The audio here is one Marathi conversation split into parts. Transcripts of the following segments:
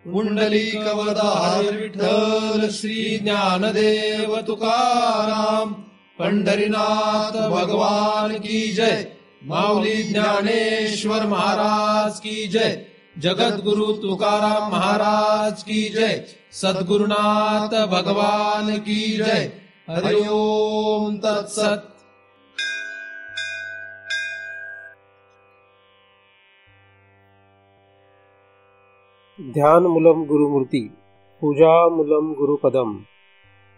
पुंडलिकवरदा हरी विठ्ठल श्री ज्ञानदेव तुकाराम पंढरीनाथ भगवान की जय। माऊली ज्ञानेश्वर महाराज की जय। जगद्गुरु तुकाराम महाराज की जय। सद्गुरुनाथ भगवान की जय। हरि ओम तत्सत। ध्यानमूलम गुरुमूर्ती, पूजामूलम गुरुपदम,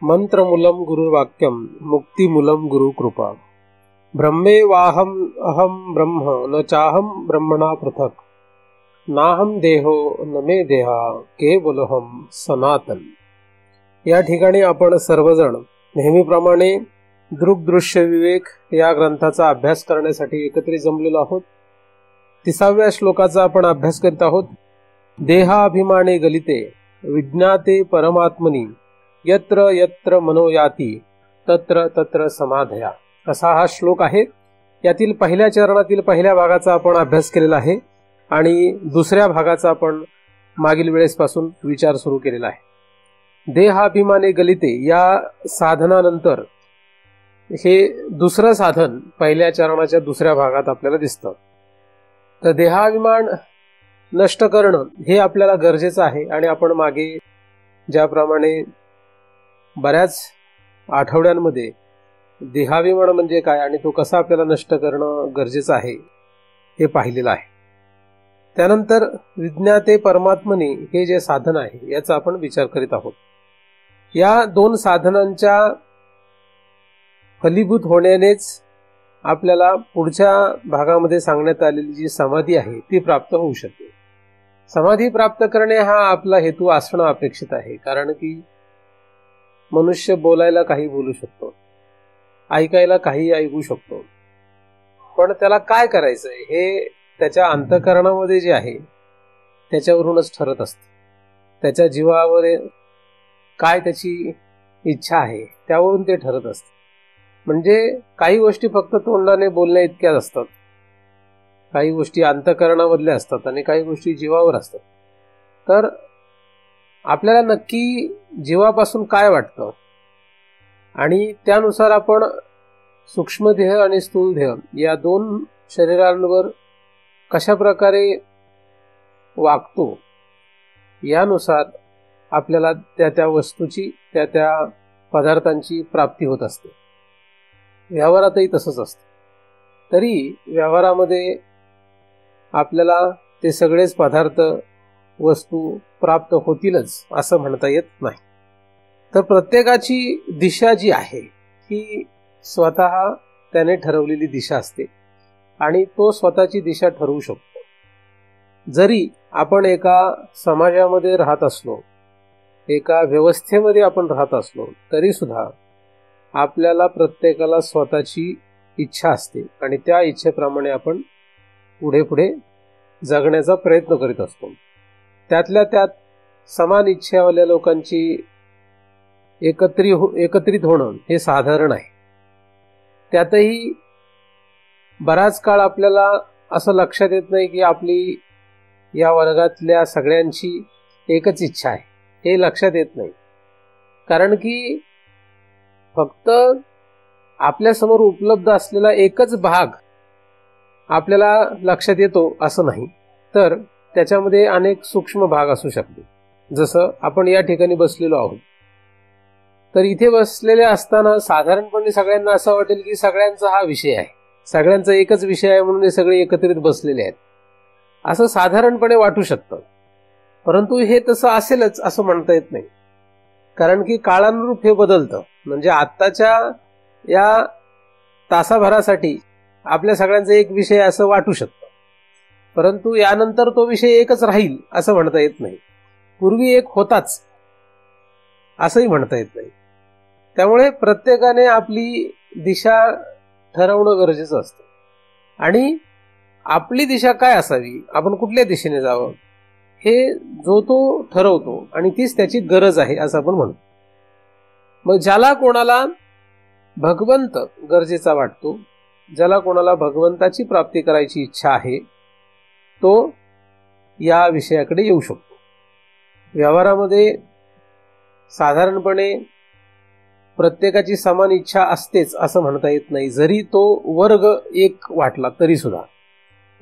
मंत्रमूलम गुरुवाक्यम, मुक्तिमूलम गुरुकृपा। ब्रह्मे वाहम अहम ब्रह्म न चाहम ब्रह्मणा पृथक, नाहम देहो न मे देहा केवलहम सनातन। या ठिकाणी आपण सर्वजण नेहमीप्रमाणे दृग्दृश्य विवेक या ग्रंथाचा अभ्यास करण्यासाठी एकत्रित जमलेलो आहोत। 30व्या श्लोकाचा आपण अभ्यास करीत आहोत। देहाभिमाने गलिते विज्ञाते परमात्मनी, यत्र यत्र मनो याति तत्र तत्र समाधया, असा हा श्लोक आहे। यातील पहिल्या चरणातील पहिल्या भागाचा आपण अभ्यास केलेला आहे आणि दुसऱ्या भागाचा आपण मागील वेळेसपासून विचार सुरू केलेला आहे। देहाभिमाने गलिते या साधनानंतर हे दुसरं साधन पहिल्या चरणाच्या दुसऱ्या भागात आपल्याला दिसतं। तर देहाभिमान नष्ट करणं हे आपल्याला गरजेचं आहे आणि आपण मागे ज्याप्रमाणे बऱ्याच आठवड्यांमध्ये देहाभिमान म्हणजे काय आणि तो कसा आपल्याला नष्ट करणं गरजेचं आहे हे पाहिलेलं आहे। त्यानंतर विज्ञाते परमात्मनी हे जे साधन आहे याचा आपण विचार करीत आहोत। या दोन साधनांच्या फलीभूत होण्यानेच आपल्याला पुढच्या भागामध्ये सांगण्यात आलेली जी समाधी आहे ती प्राप्त होऊ शकते। समाधी प्राप्त करणे हा आपला हेतू असणं अपेक्षित आहे, कारण की मनुष्य बोलायला काही बोलू शकतो, ऐकायला काही ऐकू शकतो, पण त्याला काय करायचंय हे त्याच्या अंतःकरणामध्ये जे आहे त्याच्यावरूनच ठरत असतं। त्याच्या जीवावर काय त्याची इच्छा आहे त्यावरून ते ठरत असतं। म्हणजे काही गोष्टी फक्त तोंडाने बोलण्या इतक्याच असतात, काही गोष्टी अंतःकरणामधल्या असतात आणि काही गोष्टी जीवावर असतात। तर आपल्याला नक्की जीवापासून काय वाटतं आणि त्यानुसार आपण सूक्ष्म देह आणि स्थूल देह या दोन शरीरांवर कशा प्रकारे वागतो यानुसार आपल्याला त्या त्या वस्तूची त्या त्या पदार्थांची प्राप्ती होत असते। व्यवहारातही तसंच असतं। तरी व्यवहारामध्ये आपल्याला ते सगळेच पदार्थ वस्तू प्राप्त होतीलच असं म्हणता येत नाही। तर प्रत्येकाची दिशा जी आहे ही स्वतः त्याने ठरवलेली दिशा असते आणि तो स्वतःची दिशा ठरवू शकतो। जरी आपण एका समाजामध्ये राहत असलो, एका व्यवस्थेमध्ये आपण राहत असलो, तरी सुद्धा आपल्याला प्रत्येकाला स्वतःची इच्छा असते आणि त्या इच्छेप्रमाणे आपण पुढे पुढे जगण्याचा प्रयत्न करीत असतो। त्यातल्या त्यात समान इच्छेवाल्या लोकांची एकत्रित होणं हे साधारण आहे। त्यातही बराच काळ आपल्याला असं लक्षात येत नाही की आपली या वर्गातल्या सगळ्यांची एकच इच्छा आहे, हे लक्षात येत नाही। कारण की फक्त आपल्यासमोर उपलब्ध असलेला एकच भाग आपल्याला लक्षात येतो असं नाही, तर त्याच्यामध्ये अनेक सूक्ष्म भाग असू शकते। जसं आपण या ठिकाणी बसलेलो आहोत, तर इथे बसलेले असताना साधारणपणे सगळ्यांना असं वाटेल की सगळ्यांचा हा विषय आहे, सगळ्यांचा एकच विषय आहे म्हणून हे सगळे एकत्रित बसलेले आहेत असं साधारणपणे वाटू शकतं। परंतु हे तसं असेलच असं म्हणता येत नाही, कारण की काळानुरूप हे बदलतं। म्हणजे आत्ताच्या या तासाभरासाठी आपल्या सगळ्यांचा एक विषय असं वाटू शकतं, परंतु यानंतर तो विषय एकच राहील असं म्हणता येत नाही। पूर्वी एक होताच असंही म्हणता येत नाही। त्यामुळे प्रत्येकाने आपली दिशा ठरवणं गरजेचं असतं आणि आपली दिशा काय असावी, आपण कुठल्या दिशेने जावं हे जो तो ठरवतो आणि तीच त्याची गरज आहे असं आपण म्हणतो। मग ज्याला कोणाला भगवंत गरजेचा वाटतो, ज्याला कोणाला भगवंताची प्राप्ती करायची इच्छा आहे, तो या विषयाकडे येऊ शकतो। व्यवहारामध्ये साधारणपणे प्रत्येकाची समान इच्छा असतेच असं म्हणता येत नाही, जरी तो वर्ग एक वाटला तरी सुद्धा.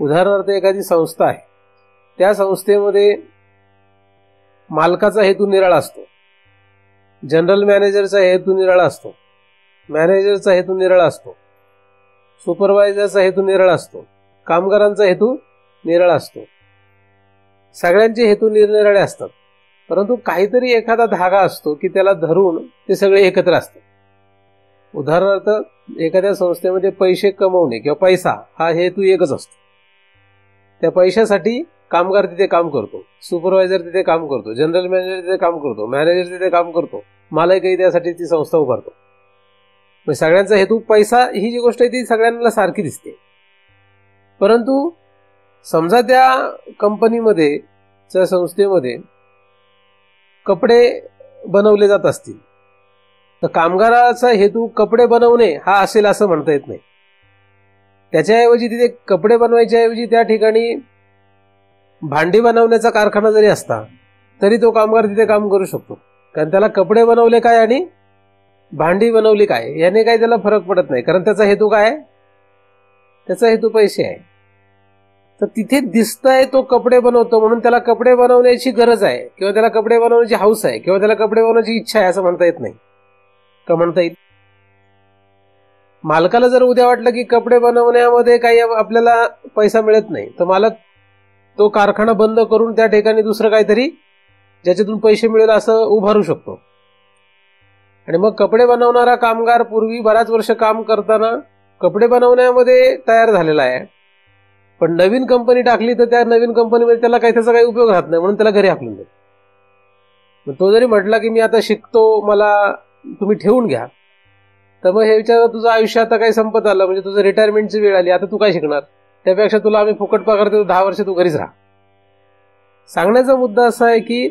उदाहरणार्थ एखादी संस्था आहे, त्या संस्थेमध्ये मालकाचा हेतू निराळा असतो, जनरल मॅनेजरचा हेतू निराळा असतो, मॅनेजरचा हेतू निराळा असतो, सुपरवायझरचा हेतू निराळा असतो, कामगारांचा हेतू निराळा असतो. सगळ्यांचे हेतू निरनिराळे असतात, परंतु काहीतरी एखादा धागा असतो की त्याला धरून ते सगळे एकत्र असतात. उदाहरणार्थ एखाद्या संस्थेमध्ये पैसे कमवणे किंवा पैसा हा हेतू एकच असतो. त्या पैशासाठी कामगार तिथे काम करतो, सुपरवायझर तिथे काम करतो, जनरल मॅनेजर तिथे काम करतो, मॅनेजर तिथे काम करतो, मालकही त्यासाठी ती संस्था उभारतो. सगळ्यांचा हेतू पैसा ही जी गोष्ट आहे ती सगळ्यांना सारखी दिसते. परंतु समजा त्या कंपनीमध्ये, त्या संस्थेमध्ये कपडे बनवले जात असतील, तर कामगाराचा हेतू कपडे बनवणे हा असेल असं म्हणता येत नाही. त्याच्याऐवजी तिथे कपडे बनवायच्या ऐवजी त्या ठिकाणी भांडी बनवण्याचा कारखाना जरी असता तरी तो कामगार तिथे काम करू शकतो, कारण त्याला कपडे बनवले काय आणि भांडी बनवली काय याने काही त्याला फरक पडत नाही, कारण त्याचा हेतू काय आहे, त्याचा हेतू पैसे आहे. तर तिथे दिसतंय तो कपडे बनवतो म्हणून त्याला कपडे बनवण्याची गरज आहे किंवा त्याला कपडे बनवण्याची हौस आहे किंवा त्याला कपडे बनवण्याची इच्छा आहे असं म्हणता येत नाही. का म्हणता येईल? मालकाला जर उद्या वाटलं की कपडे बनवण्यामध्ये काही आपल्याला पैसा मिळत नाही, तर मालक तो कारखाना बंद करून त्या ठिकाणी दुसरं काहीतरी ज्याच्यातून पैसे मिळेल असं उभारू शकतो. आणि मग कपडे बनवणारा कामगार पूर्वी बराच वर्ष काम करताना कपडे बनवण्यामध्ये तयार झालेला आहे, पण नवीन कंपनी टाकली तर त्या नवीन कंपनीमध्ये त्याला त्याचा काही उपयोग राहत नाही, म्हणून त्याला घरी हाकलून देतो. तो जरी म्हटला की मी आता शिकतो, मला तुम्ही ठेवून घ्या, तर मग हे विचार तुझं आयुष्य आता काही संपत आलं, म्हणजे तुझं रिटायरमेंटची वेळ आली, आता तू काय शिकणार, त्यापेक्षा तुला आम्ही फुकट पगार देतो, 10 वर्ष तू घरीच राहा. सांगण्याचा मुद्दा असा आहे की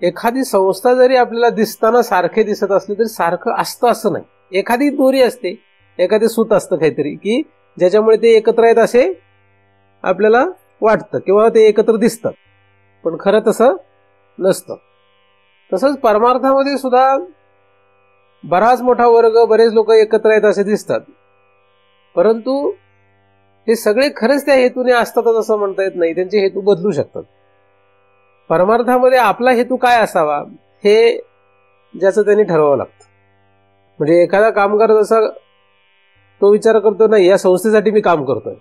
एखादी संस्था जरी आपल्याला दिसताना सारखे दिसत असले तरी सारखं असतं असं नाही. एखादी दोरी असते, एखादे सूत असतं काहीतरी की ज्याच्यामुळे ते एकत्र आहेत असे आपल्याला वाटतं किंवा ते एकत्र दिसतात, पण खरं तसं नसतं. तसंच परमार्थामध्ये सुद्धा बराच मोठा वर्ग, बरेच लोक एकत्र आहेत असे दिसतात, परंतु हे सगळे खरंच त्या हेतूने असतातच असं म्हणता येत नाही. त्यांचे हेतू बदलू शकतात. परमार्थामध्ये आपला हेतू काय असावा हे ज्याचं त्यांनी ठरवावं लागतं. म्हणजे एखादा कामगार जसा तो विचार करतो नाही या संस्थेसाठी मी काम करतोय,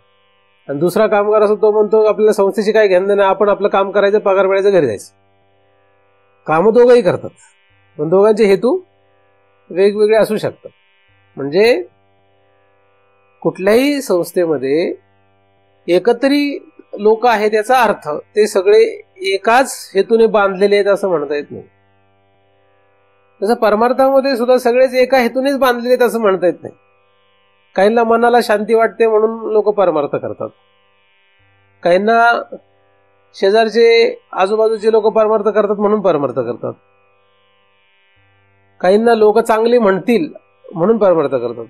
आणि दुसरा कामगार असं तो म्हणतो आपल्याला संस्थेची काय घेणं नाही, आपण आपलं काम करायचं, पगार मिळायचं, घरी जायचं. कामं दोघंही करतात, पण दोघांचे हेतू वेगवेगळे असू शकतात. म्हणजे कुठल्याही संस्थेमध्ये एकत्री लोक आहेत याचा अर्थ ते सगळे एकाच हेतूने बांधलेले आहेत असं म्हणता येत नाही. तसं परमार्थामध्ये सुद्धा सगळेच एका हेतूनेच बांधलेले आहेत असं म्हणता येत नाही. काहींना मनाला शांती वाटते म्हणून लोक परमार्थ करतात, काहींना शेजारचे आजूबाजूचे लोक परमार्थ करतात म्हणून परमार्थ करतात, काहींना लोक चांगली म्हणतील म्हणून परमार्थ करतात.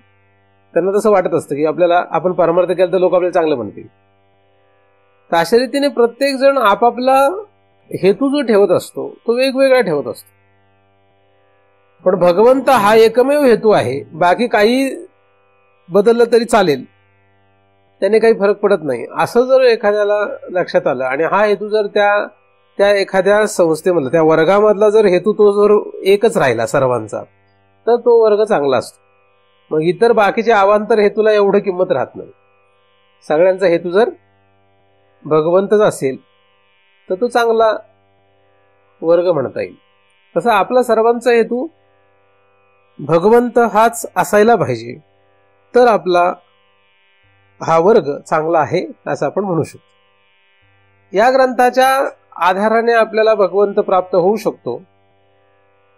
त्यांना तसं वाटत असतं की आपण परमार्थ केलं तर लोक आपल्याला चांगलं म्हणतील. तर अशा रीतीने प्रत्येक जण आपापला हेतू जो ठेवत असतो तो वेगवेगळा ठेवत असतो. पण भगवंत हा एकमेव हेतू आहे, बाकी काही बदललं तरी चालेल, त्याने काही फरक पडत नाही असं जर एखाद्याला लक्षात आलं, आणि हा हेतू जर त्या एखाद्या संस्थेमधला, त्या वर्गामधला जर हेतू तो जर एकच राहिला सर्वांचा, तर तो वर्ग चांगला असतो. मग इतर बाकीच्या अवांतर हेतूला एवढं किंमत राहत नाही. सगळ्यांचा हेतू जर भगवंतच असेल तर तो चांगला वर्ग म्हणता येईल. तसा आपला सर्वांचा हेतू भगवंत हाच असायला पाहिजे, तर आपला हा वर्ग चांगला आहे असं आपण म्हणू शकतो. या ग्रंथाच्या आधाराने आपल्याला भगवंत प्राप्त होऊ शकतो,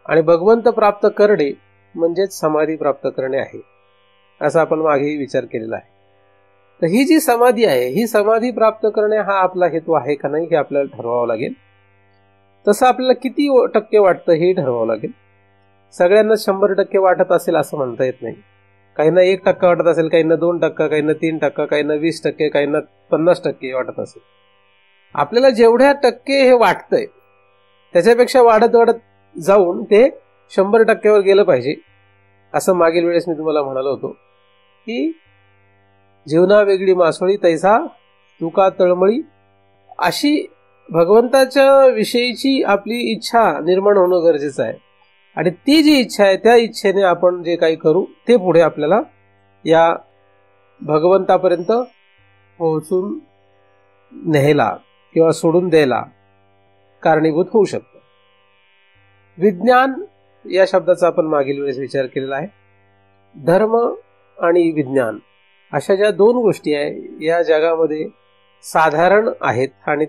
आणि भगवंत प्राप्त करणे म्हणजेच समाधी प्राप्त करणे आहे असं आपण मागेही विचार केलेला आहे. तर ही जी समाधी आहे, ही समाधी प्राप्त करणे हा आपला हेतू आहे का नाही हे आपल्याला ठरवावं लागेल. तसं आपल्याला किती टक्के वाटतं हे ठरवावं लागेल. सगळ्यांना 100% वाटत असेल असं म्हणता येत नाही. काहींना 1% वाटत असेल, काहींना 2%, काहींना 3%, काहींना 20%, काहींना 50% वाटत असेल. आपल्याला जेवढ्या टक्के हे वाटतंय त्याच्यापेक्षा वाढत वाढत जाऊन ते 100% गेलं पाहिजे. असं मागील वेळेस मी तुम्हाला म्हणालो होतो की जीवना वेगळी मासोळी तैसा तुका तळमळी, अशी भगवंताच्या विषयीची आपली इच्छा निर्माण होणं गरजेचं आहे. आणि ती जी इच्छा आहे त्या इच्छेने आपण जे काही करू ते पुढे आपल्याला या भगवंतापर्यंत पोहोचून न्यायला किंवा सोडून द्यायला कारणीभूत होऊ शकतं. विज्ञान या शब्दाचा आपण मागील वेळेस विचार केलेला आहे. धर्म आणि विज्ञान अशा ज्या दोन गोष्टी आहे या जगामध्ये साधारण आहेत आणि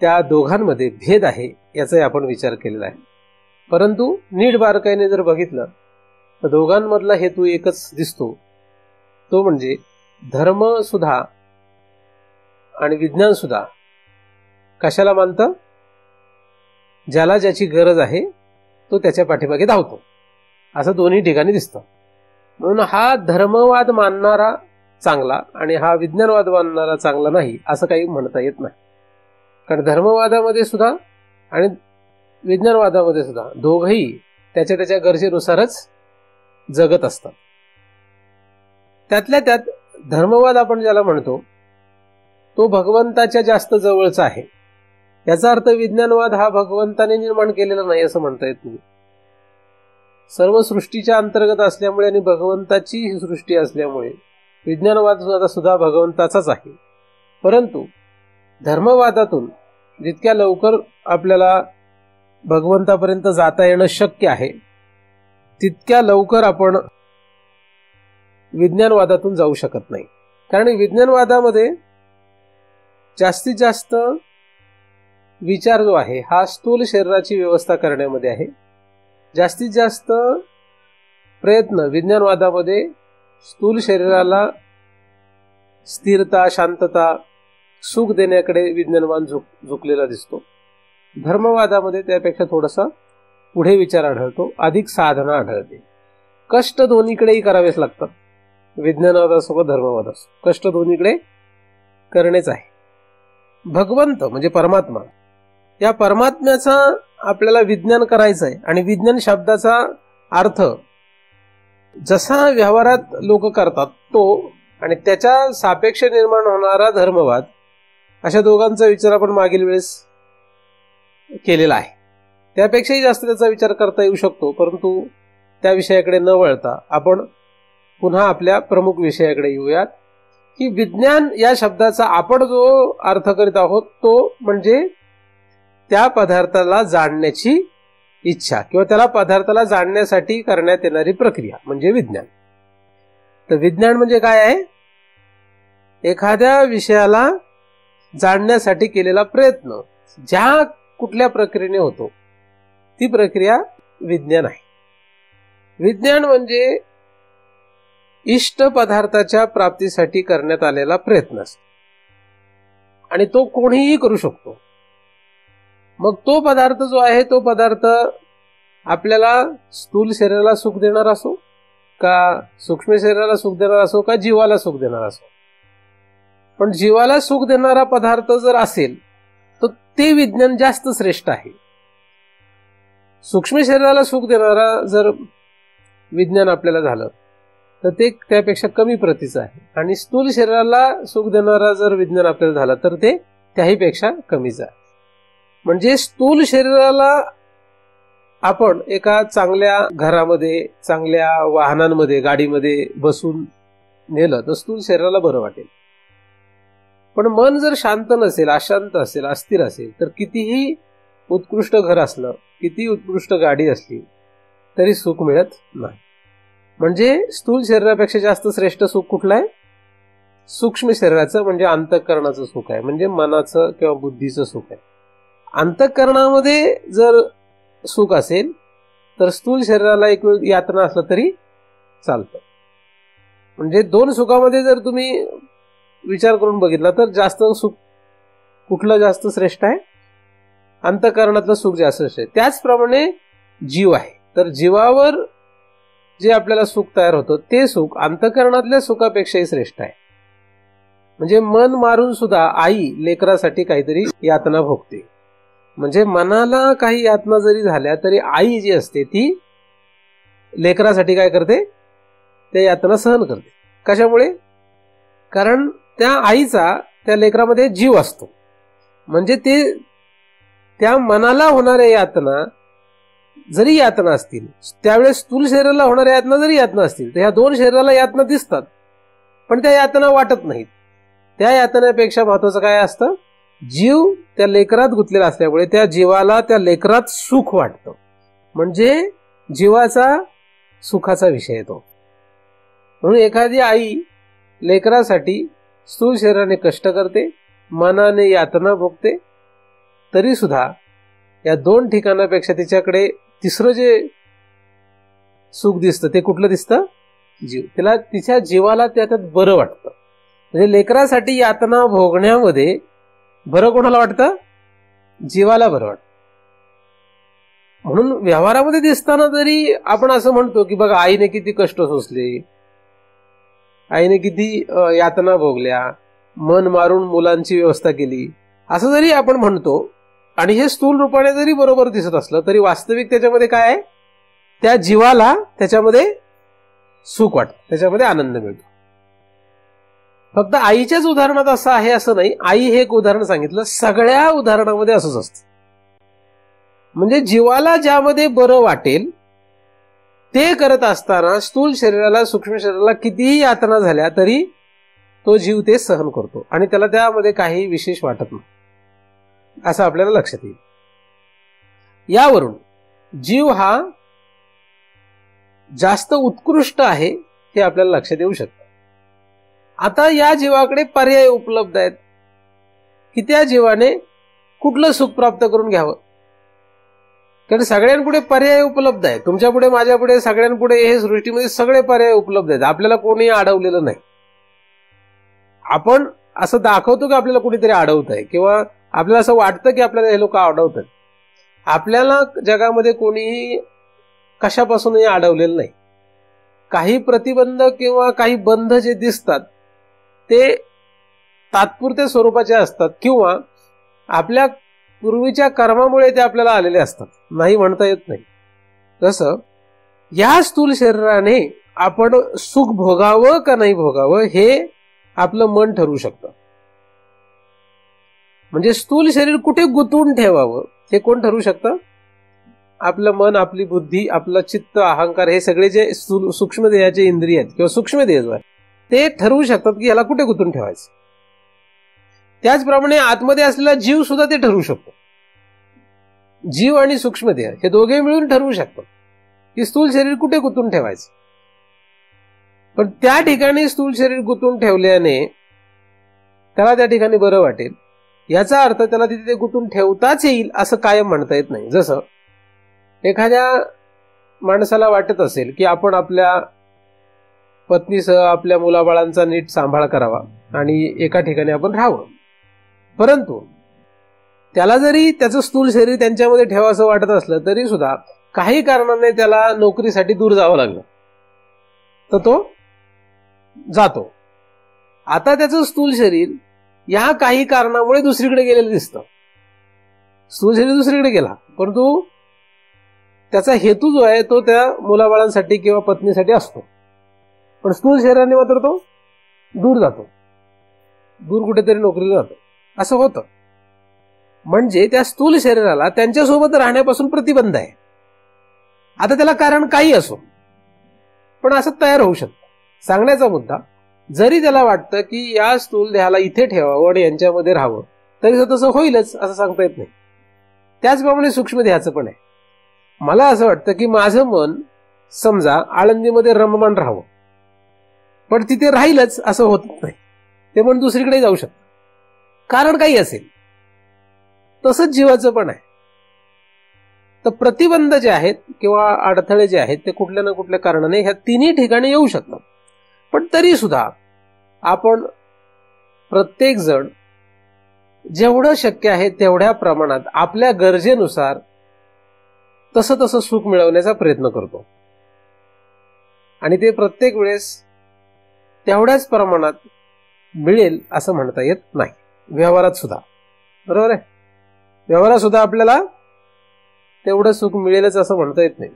त्या दोघांमध्ये भेद आहे याचाही आपण विचार केलेला आहे. परंतु नीट बारकाईने जर बघितलं तर दोघांमधला हेतू एकच दिसतो, तो म्हणजे धर्म सुद्धा आणि विज्ञान सुद्धा कशाला मानतं? ज्याला ज्याची गरज आहे तो त्याच्या पाठीमागे धावतो, असं दोन्ही ठिकाणी दिसतं. म्हणून हा धर्मवाद मानणारा चांगला आणि हा विज्ञानवाद मानणारा चांगला नाही असं काही म्हणता येत नाही. कारण धर्मवादामध्ये सुद्धा आणि विज्ञानवादामध्ये सुद्धा दोघंही त्याच्या त्याच्या गरजेनुसारच जगत असतात. त्यातल्या त्यात धर्मवाद आपण ज्याला म्हणतो तो भगवंताच्या जास्त जवळचा आहे. याचा अर्थ विज्ञानवाद हा भगवंताने निर्माण केलेला नाही असं म्हणता येत नाही. सर्व सृष्टीच्या अंतर्गत असल्यामुळे आणि भगवंताची ही सृष्टी असल्यामुळे विज्ञानवाद सुद्धा भगवंताचाच आहे. परंतु धर्मवादातून जितक्या लवकर आपल्याला भगवंतापर्यंत जाता येणं शक्य आहे तितक्या लवकर आपण विज्ञानवादातून जाऊ शकत नाही. कारण विज्ञानवादामध्ये जास्तीत जास्त विचार जो आहे हा स्थूल शरीराची व्यवस्था करण्यामध्ये आहे. जास्तीत जास्त प्रयत्न विज्ञानवादामध्ये स्थूल शरीराला स्थिरता, शांतता, सुख देण्याकडे विज्ञानवाद झुकलेला दिसतो. धर्मवादामध्ये त्यापेक्षा थोडासा पुढे विचार आढळतो, अधिक साधना आढळते. कष्ट दोन्हीकडेही करावेच लागतात. विज्ञानवाद असो व धर्मवाद असो, कष्ट दोन्हीकडे करणेच आहे. भगवंत म्हणजे परमात्मा, या परमात्म्याचा आपल्याला विज्ञान करायचं आहे आणि विज्ञान शब्दाचा अर्थ जसा व्यवहारात लोक करतात तो आणि त्याच्या सापेक्ष निर्माण होणारा धर्मवाद, अशा दोघांचा विचार आपण मागील वेळेस केलेला आहे. त्यापेक्षाही जास्त त्याचा विचार करता येऊ शकतो. परंतु त्या विषयाकडे न वळता आपण पुन्हा आपल्या प्रमुख विषयाकडे येऊयात की विज्ञान या शब्दाचा आपण जो अर्थ करीत आहोत तो म्हणजे त्या पदार्थाला जाणण्याची इच्छा किंवा त्याला पदार्थाला जाणण्यासाठी करण्यात येणारी प्रक्रिया म्हणजे विज्ञान. तर विज्ञान म्हणजे काय आहे? एखाद्या विषयाला जाणण्यासाठी केलेला प्रयत्न ज्या कुठल्या प्रक्रियेने होतो ती प्रक्रिया विज्ञान आहे. विज्ञान म्हणजे इष्ट पदार्थाच्या प्राप्तीसाठी करण्यात आलेला प्रयत्न असतो आणि तो कोणीही करू शकतो. मग तो पदार्थ जो आहे तो पदार्थ आपल्याला स्थूल शरीराला सुख देणार असो का सूक्ष्म शरीराला सुख देणार असो का जीवाला सुख देणार असो, पण जीवाला सुख देणारा पदार्थ जर असेल तर ते विज्ञान जास्त श्रेष्ठ आहे. सूक्ष्म शरीराला सुख देणारा जर विज्ञान आपल्याला झालं तर ते त्यापेक्षा कमी प्रतीचं आहे आणि स्थूल शरीराला सुख देणारा जर विज्ञान आपल्याला झालं तर ते त्याही पेक्षा कमीच आहे. म्हणजे स्थूल शरीराला आपण एका चांगल्या घरामध्ये, चांगल्या वाहनांमध्ये, गाडीमध्ये बसून नेलं तर स्थूल शरीराला बरं वाटेल. पण मन जर शांत नसेल, अशांत असेल, अस्थिर असेल तर कितीही उत्कृष्ट घर असलं, किती उत्कृष्ट गाडी असली तरी सुख मिळत नाही. म्हणजे स्थूल शरीरापेक्षा जास्त श्रेष्ठ सुख कुठलं आहे? सूक्ष्म शरीराचं म्हणजे अंतःकरणाचं सुख आहे, म्हणजे मनाचं किंवा बुद्धीचं सुख आहे. अंतःकरणामध्ये जर सुख असेल तर स्थूल शरीराला एक वेळ यातना असलं तरी चालतं. म्हणजे दोन सुखामध्ये जर तुम्ही विचार करून बघितला तर जास्त सुख कुठलं जास्त श्रेष्ठ आहे? अंतःकरणातलं सुख जास्त श्रेष्ठ आहे. त्याचप्रमाणे जीव आहे, तर जीवावर जे आपल्याला सुख तयार होतं ते सुख अंतःकरणातल्या सुखापेक्षाही श्रेष्ठ आहे. म्हणजे मन मारून सुद्धा आई लेकरासाठी काहीतरी यातना भोगते. म्हणजे मनाला काही यातना जरी झाल्या तरी आई जी असते ती लेकरासाठी काय करते, त्या यातना सहन करते. कशामुळे? कारण त्या आईचा त्या लेकरामध्ये जीव असतो. म्हणजे ते त्या मनाला होणाऱ्या यातना जरी यातना असतील, त्यावेळेस स्थूल शरीराला होणाऱ्या यातना जरी यातना असतील, तर ह्या दोन शरीराला यातना दिसतात, पण त्या यातना वाटत नाहीत. त्या यातनेपेक्षा महत्वाचं काय असतं, जीव त्या लेकरात गुंतलेला असल्यामुळे त्या जीवाला त्या लेकरात सुख वाटतं. म्हणजे जीवाचा सुखाचा विषय येतो. म्हणून एखादी आई लेकरासाठी स्थूल शरीराने कष्ट करते, मनाने यातना भोगते, तरी सुद्धा या दोन ठिकाणापेक्षा तिच्याकडे तिसरं जे सुख दिसतं ते कुठलं दिसतं, जीव. तिला तिच्या जीवाला त्यात बरं वाटतं. म्हणजे लेकरासाठी यातना भोगण्यामध्ये बरं कोणाला वाटतं, जीवाला बरं वाटतं. म्हणून व्यवहारामध्ये दिसताना जरी आपण असं म्हणतो की बघा आईने किती कष्ट सोसले, आईने किती यातना भोगल्या, मन मारून मुलांची व्यवस्था केली, असं जरी आपण म्हणतो आणि हे स्थूल रूपाने जरी बरोबर दिसत असलं तरी वास्तविक त्याच्यामध्ये काय आहे, त्या जीवाला त्याच्यामध्ये सुख वाटतं, त्याच्यामध्ये आनंद मिळतो. फक्त आईच्याच उदाहरणात असं आहे असं नाही. आई हे एक उदाहरण सांगितलं, सगळ्या उदाहरणामध्ये असंच असतं. म्हणजे जीवाला ज्यामध्ये बरं वाटेल ते करत असताना स्थूल शरीराला सूक्ष्म शरीराला कितीही यातना झाल्या तरी तो जीव ते सहन करतो आणि त्याला त्यामध्ये काही विशेष वाटत नाही, असं आपल्याला लक्षात येईल. यावरून जीव हा जास्त उत्कृष्ट आहे हे आपल्याला लक्षात येऊ शकतं. आता या जीवाकडे पर्याय उपलब्ध आहेत की त्या जीवाने कुठलं सुख प्राप्त करून घ्यावं. कारण सगळ्यांपुढे पर्याय उपलब्ध आहे, तुमच्या पुढे, माझ्या पुढे, सगळ्यांपुढे हे सृष्टीमध्ये सगळे पर्याय उपलब्ध आहेत. आपल्याला कोणी अडवलेलं नाही. आपण असं दाखवतो की आपल्याला कुणीतरी अडवत आहे किंवा आपल्याला असं वाटतं की आपल्याला हे लोक अडवतात. आपल्याला जगामध्ये कोणीही कशापासूनही अडवलेलं नाही. काही प्रतिबंध किंवा काही बंध जे दिसतात ते तात्पुरत्या स्वरूपाचे असतात किंवा आपल्या पूर्वीच्या कर्मामुळे ते आपल्याला आलेले असतात, नाही म्हणता येत नाही. तसं या स्थूल शरीराने आपण सुख भोगावं का नाही भोगावं हे आपलं मन ठरवू शकतं. म्हणजे स्थूल शरीर कुठे गुंतवून ठेवावं हे कोण ठरवू शकतं? आपलं मन, आपली बुद्धी, आपलं चित्त, अहंकार, हे सगळे जे सूक्ष्म देहाचे इंद्रिय आहेत किंवा सूक्ष्म देह आहेत ते ठरवू शकतात की याला कुठे गुंतवून ठेवायचं. त्याचप्रमाणे आतमध्ये असलेला जीव सुद्धा ते ठरवू शकतो. जीव आणि सूक्ष्म देह हे दोघे मिळून ठरवू शकतात की स्थूल शरीर कुठे गुंतवून ठेवायचं. पण त्या ठिकाणी स्थूल शरीर गुंतवून ठेवल्याने त्याला त्या ठिकाणी बरं वाटेल, याचा अर्थ त्याला तिथे गुंतवून ठेवताच येईल असं कायम म्हणता येत नाही. जसं एखाद्या माणसाला वाटत असेल की आपण आपल्या पत्नीसह आपल्या मुलाबाळांचा नीट सांभाळ करावा आणि एका ठिकाणी आपण राहावं, परंतु त्याला जरी त्याचं स्थूल शरीर त्यांच्यामध्ये ठेवावंसं वाटत असलं तरी सुद्धा काही कारणाने त्याला नोकरीसाठी दूर जावं लागलं तर तो जातो. आता त्याचं स्थूल शरीर या काही कारणामुळे दुसरीकडे गेलेलं दिसतं. स्थूल शरीर दुसरीकडे गेला, परंतु त्याचा हेतू जो आहे तो त्या मुलाबाळांसाठी किंवा पत्नीसाठी असतो. पण स्थूल शरीराने मात्र तो दूर जातो, दूर कुठेतरी नोकरीला जातो. असं होतं. म्हणजे त्या स्थूल शरीराला त्यांच्यासोबत राहण्यापासून प्रतिबंध आहे. आता त्याला कारण काही असो, पण असं तयार होऊ शकतं. सांगण्याचा मुद्दा, जरी त्याला वाटतं की या स्थूल देहाला इथे ठेवावं आणि यांच्यामध्ये राहावं तरी तसं होईलच असं सांगता येत नाही. त्याचप्रमाणे सूक्ष्म देहाचं पण आहे. मला असं वाटतं की माझं मन समजा आळंदीमध्ये रममाण राहावं, पण तिथे राहीलच असं होत नाही. ते मन दुसरीकडे जाऊ शकतं, कारण काही असेल. तसंच जीवाचं पण आहे. तर प्रतिबंध जे आहेत किंवा अडथळे जे आहेत ते कुठल्या ना कुठल्या कारणाने ह्या तिन्ही ठिकाणी येऊ शकतात. पण तरी सुद्धा आपण प्रत्येक जण जेवढं शक्य आहे तेवढ्या प्रमाणात आपल्या गरजेनुसार तसं तसं सुख मिळवण्याचा प्रयत्न करतो आणि ते प्रत्येक वेळेस तेवढ्याच प्रमाणात मिळेल असं म्हणता येत नाही, व्यवहारात सुद्धा. बरोबर आहे. व्यवहारात सुद्धा आपल्याला तेवढं सुख मिळेलच असं म्हणता येत नाही.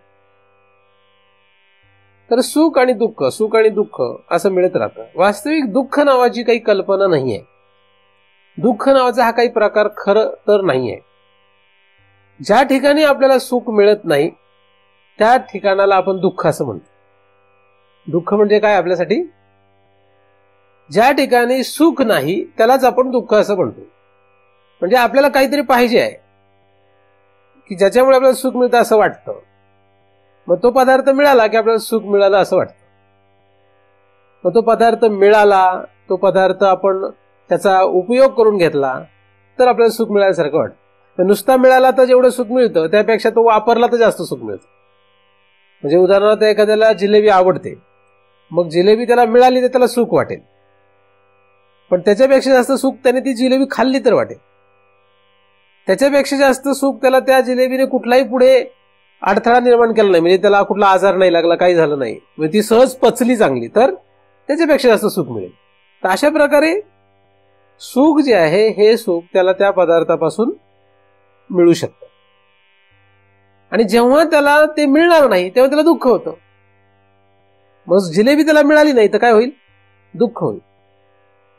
तर सुख आणि दुःख असं मिळत राहतं. वास्तविक दुःख नावाची काही कल्पना नाहीये. दुःख नावाचा हा काही प्रकार खरं तर नाहीये. ज्या ठिकाणी आपल्याला सुख मिळत नाही त्या ठिकाणाला आपण दुःख असं म्हणतो. दुःख म्हणजे काय आपल्यासाठी? ज्या ठिकाणी सुख नाही त्यालाच आपण दुःख असं म्हणतो. म्हणजे आपल्याला काहीतरी पाहिजे आहे की ज्याच्यामुळे आपल्याला सुख मिळतं असं वाटतं. मग तो पदार्थ मिळाला की आपल्याला सुख मिळालं असं वाटतं. मग तो पदार्थ मिळाला, तो पदार्थ आपण त्याचा उपयोग करून घेतला तर आपल्याला सुख मिळाल्यासारखं वाटतं. नुसता मिळाला तर जेवढं सुख मिळतं त्यापेक्षा तो वापरला तर जास्त सुख मिळतं. म्हणजे उदाहरणार्थ एखाद्याला जिलेबी आवडते, मग जिलेबी त्याला मिळाली तर त्याला सुख वाटेल, पण त्याच्यापेक्षा जास्त सुख त्याने ती जिलेबी खाल्ली तर वाटेल. त्याच्यापेक्षा जास्त सुख त्याला त्या जिलेबीने कुठलाही पुढे अडथळा निर्माण केला नाही, म्हणजे त्याला कुठला आजार नाही लागला, काही झालं नाही, म्हणजे ती सहज पचली चांगली, तर त्याच्यापेक्षा जास्त सुख मिळेल. तर अशा प्रकारे सुख जे आहे हे सुख त्याला त्या पदार्थापासून मिळू शकतं. आणि जेव्हा त्याला ते मिळणार नाही तेव्हा त्याला दुःख होतं. मग जिलेबी त्याला मिळाली नाही तर काय होईल? दुःख होईल.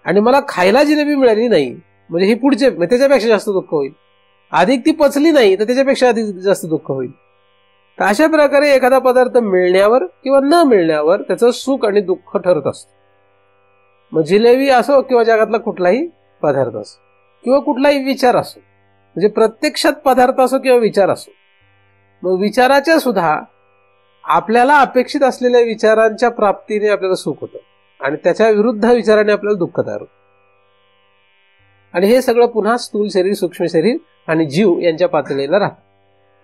आणि मला खायला जिलेबी मिळाली नाही म्हणजे ही पुढचे त्याच्यापेक्षा जास्त दुःख होईल. अधिक ती पचली नाही तर त्याच्यापेक्षा अधिक जास्त दुःख होईल. तर अशा प्रकारे एखादा पदार्थ मिळण्यावर किंवा न मिळण्यावर त्याचं सुख आणि दुःख ठरत असतं. मग जिलेबी असो किंवा जगातला कुठलाही पदार्थ असो किंवा कुठलाही विचार असो, म्हणजे प्रत्यक्षात पदार्थ असो किंवा विचार असो, मग विचाराच्या सुद्धा आपल्याला अपेक्षित असलेल्या विचारांच्या प्राप्तीने आपल्याला सुख होतं आणि त्याच्या विरुद्ध विचाराने आपल्याला दुःख तयार होतं. आणि हे सगळं पुन्हा स्थूल शरीर, सूक्ष्म शरीर आणि जीव यांच्या पातळीला राहतं.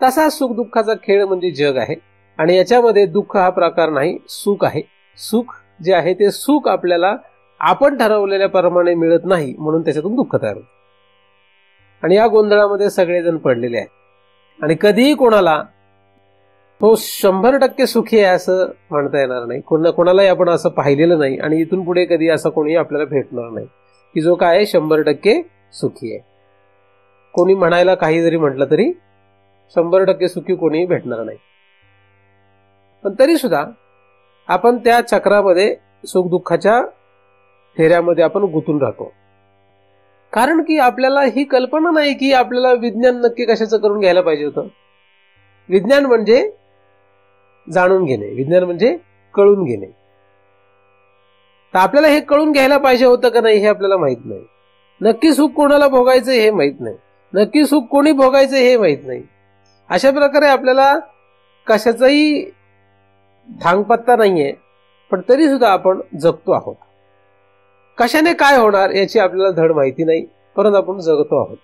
तसा सुख दुःखाचा खेळ म्हणजे जग आहे. आणि याच्यामध्ये दुःख हा प्रकार नाही, सुख आहे. सुख जे आहे ते सुख आपल्याला आपण ठरवलेल्या प्रमाणे मिळत नाही म्हणून त्याच्यातून दुःख तयार होतं. आणि या गोंधळामध्ये सगळेजण पडलेले आहेत. आणि कधीही कोणाला तो 100% सुखी आहे असं म्हणता येणार नाही. कोणालाही आपण असं पाहिलेलं नाही आणि इथून पुढे कधी असं कोणी आपल्याला भेटणार नाही की जो काय 100% सुखी आहे. कोणी म्हणायला काही जरी म्हटलं तरी 100% सुखी कोणीही भेटणार नाही. पण तरी सुद्धा आपण त्या चक्रामध्ये, सुख दुःखाच्या फेऱ्यामध्ये आपण गुंतून राहतो. कारण की आपल्याला ही कल्पना नाही की आपल्याला विज्ञान नक्की कशाचं करून घ्यायला पाहिजे होतं. विज्ञान म्हणजे जाणून घेणे, विज्ञान म्हणजे कळून घेणे. तर आपल्याला हे कळून घ्यायला पाहिजे होतं का नाही हे आपल्याला माहित नाही. नक्की सुख कोणाला भोगायचं हे माहित नाही, नक्की सुख कोणी भोगायचं हे माहित नाही. अशा प्रकारे आपल्याला कशाचाही थांगपत्ता नाहीये, पण तरी सुद्धा आपण जगतो आहोत. कशाने काय होणार याची आपल्याला धड माहिती नाही, परंतु आपण जगतो आहोत.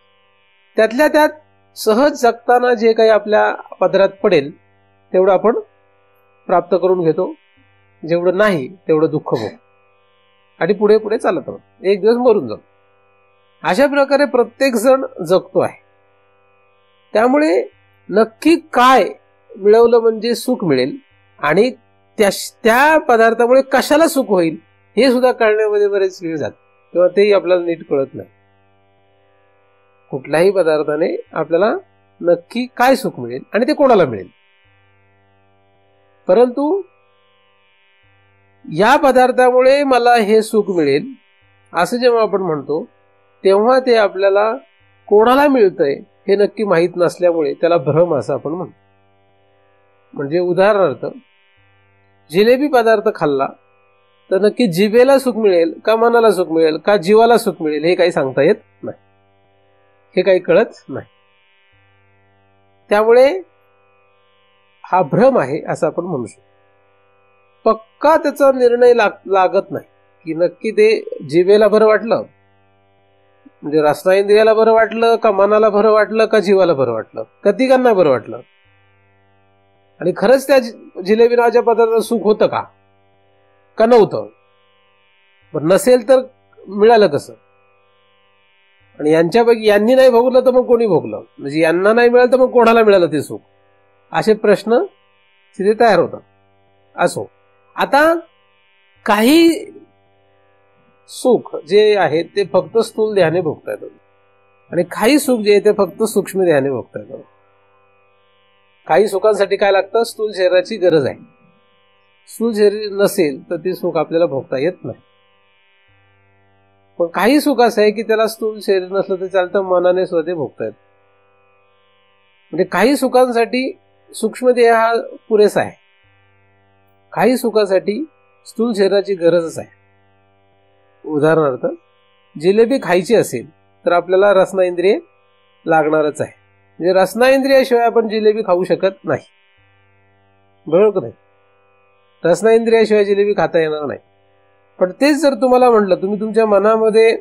त्यातल्या त्यात सहज जगताना जे काही आपल्या पदरात पडेल तेवढं आपण प्राप्त करून घेतो, जेवढं नाही तेवढं दुःख भोग आणि पुढे पुढे चालत आहोत. एक दिवस मरून जातो. अशा प्रकारे प्रत्येक जण जगतो आहे. त्यामुळे नक्की काय मिळवलं म्हणजे सुख मिळेल आणि त्या पदार्थामुळे कशाला सुख होईल हे सुद्धा कळण्यामध्ये बरेच वेळ जातो किंवा तेही आपल्याला नीट कळत नाही. कुठल्याही पदार्थाने आपल्याला नक्की काय सुख मिळेल आणि ते कोणाला मिळेल. परंतु या पदार्थामुळे मला हे सुख मिळेल असं जेव्हा आपण म्हणतो तेव्हा ते आपल्याला कोणाला मिळतंय हे नक्की माहीत नसल्यामुळे त्याला भ्रम असं आपण म्हणतो. म्हणजे उदाहरणार्थ जिलेबी पदार्थ खाल्ला तर नक्की जिभेला सुख मिळेल का मनाला सुख मिळेल का जीवाला सुख मिळेल हे काही सांगता येत नाही, हे काही कळत नाही. त्यामुळे हा भ्रम आहे असं आपण म्हणू शकतो. पक्का त्याचा निर्णय लागत नाही की नक्की ते जिभेला बरं वाटलं म्हणजे रसनेंद्रियाला बरं वाटलं का मनाला बरं वाटलं का जीवाला बरं वाटलं का तिघांना बरं वाटलं. आणि खरंच त्या जिलेबी नावाच्या पदार्थाला सुख होतं का नव्हतं. पण नसेल तर मिळालं कसं. आणि यांच्यापैकी यांनी नाही भोगलं तर मग कोणी भोगलं, म्हणजे यांना नाही मिळालं तर मग कोणाला मिळालं ते सुख, असे प्रश्न तिथे तयार होतात. असो, आता काही सुख जे आहे ते फक्त स्थूल देहाने भोगता येतात आणि काही सुख जे आहे ते फक्त सूक्ष्म देहाने भोगता येतं. काही सुखांसाठी काय लागतं? स्थूल शरीराची गरज आहे. स्थूल शरीर नसेल तर ते सुख आपल्याला भोगता येत नाही. पण काही सुख असं आहे की त्याला स्थूल शरीर नसलं तर चालतं, मनाने सुद्धा ते भोगता येत. म्हणजे काही सुखांसाठी सूक्ष्म देह हा पुरेसा आहे, काही सुखासाठी स्थूल शरीराची गरजच आहे. उदाहरणार्थ जिलेबी खायची असेल तर आपल्याला रसना इंद्रिय लागणारच आहे. म्हणजे रसना इंद्रियाशिवाय आपण जिलेबी खाऊ शकत नाही, बरोबर का नाही? रसना इंद्रियाशिवाय जिलेबी खाता येणार नाही. पण तेच जर तुम्हाला म्हटलं, तुम्ही तुमच्या मनामध्ये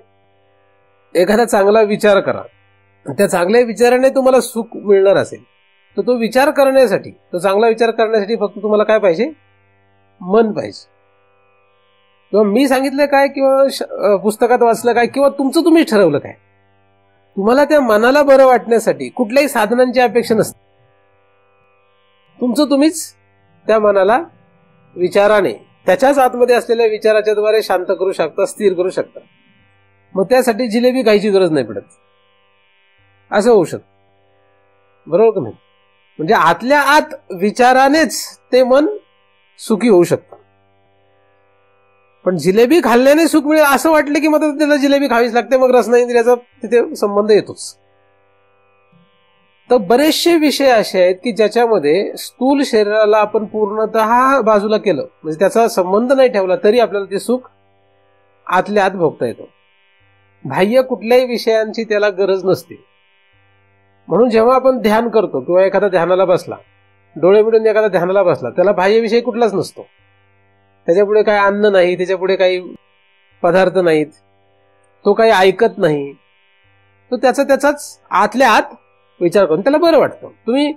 एखादा चांगला विचार करा, त्या चांगल्या विचाराने तुम्हाला सुख मिळणार असेल तर तो विचार करण्यासाठी, तो चांगला विचार करण्यासाठी फक्त तुम्हाला काय पाहिजे? मन पाहिजे. किंवा मी सांगितलं काय, किंवा पुस्तकात वाचलं काय, किंवा तुमचं तुम्हीच ठरवलं काय. तुम्हाला त्या मनाला बरं वाटण्यासाठी कुठल्याही साधनांची अपेक्षा नसते. तुमचं तुम्हीच त्या मनाला विचाराने, त्याच्याच आतमध्ये असलेल्या विचाराच्या द्वारे शांत करू शकता, स्थिर करू शकता. मग त्यासाठी जिलेबी खायची गरज नाही पडत, असं होऊ शकतं, बरोबर का नाही? म्हणजे आतल्या आत विचारानेच ते मन सुखी होऊ शकतं. पण जिलेबी खाल्ल्याने सुख मिळेल असं वाटलं की मग त्याला जिलेबी खावीच लागते, मग रसना इंद्रियाचा तिथे संबंध येतोच. तर बरेचसे विषय असे आहेत की ज्याच्यामध्ये स्थूल शरीराला आपण पूर्णतः बाजूला केलं, म्हणजे त्याचा संबंध नाही ठेवला, तरी आपल्याला ते सुख आतल्या आत भोगता येतं. बाह्य कुठल्याही विषयांची त्याला गरज नसते. म्हणून जेव्हा आपण ध्यान करतो किंवा एखादा ध्यानाला बसला, डोळे मिळून एखादा ध्यानाला बसला, त्याला बाह्य विषय कुठलाच नसतो. त्याच्यापुढे काही अन्न नाही, त्याच्यापुढे काही पदार्थ नाहीत, तो काही ऐकत नाही, तो त्याचाच आतल्या आत विचार करून त्याला बरं वाटतं. तुम्ही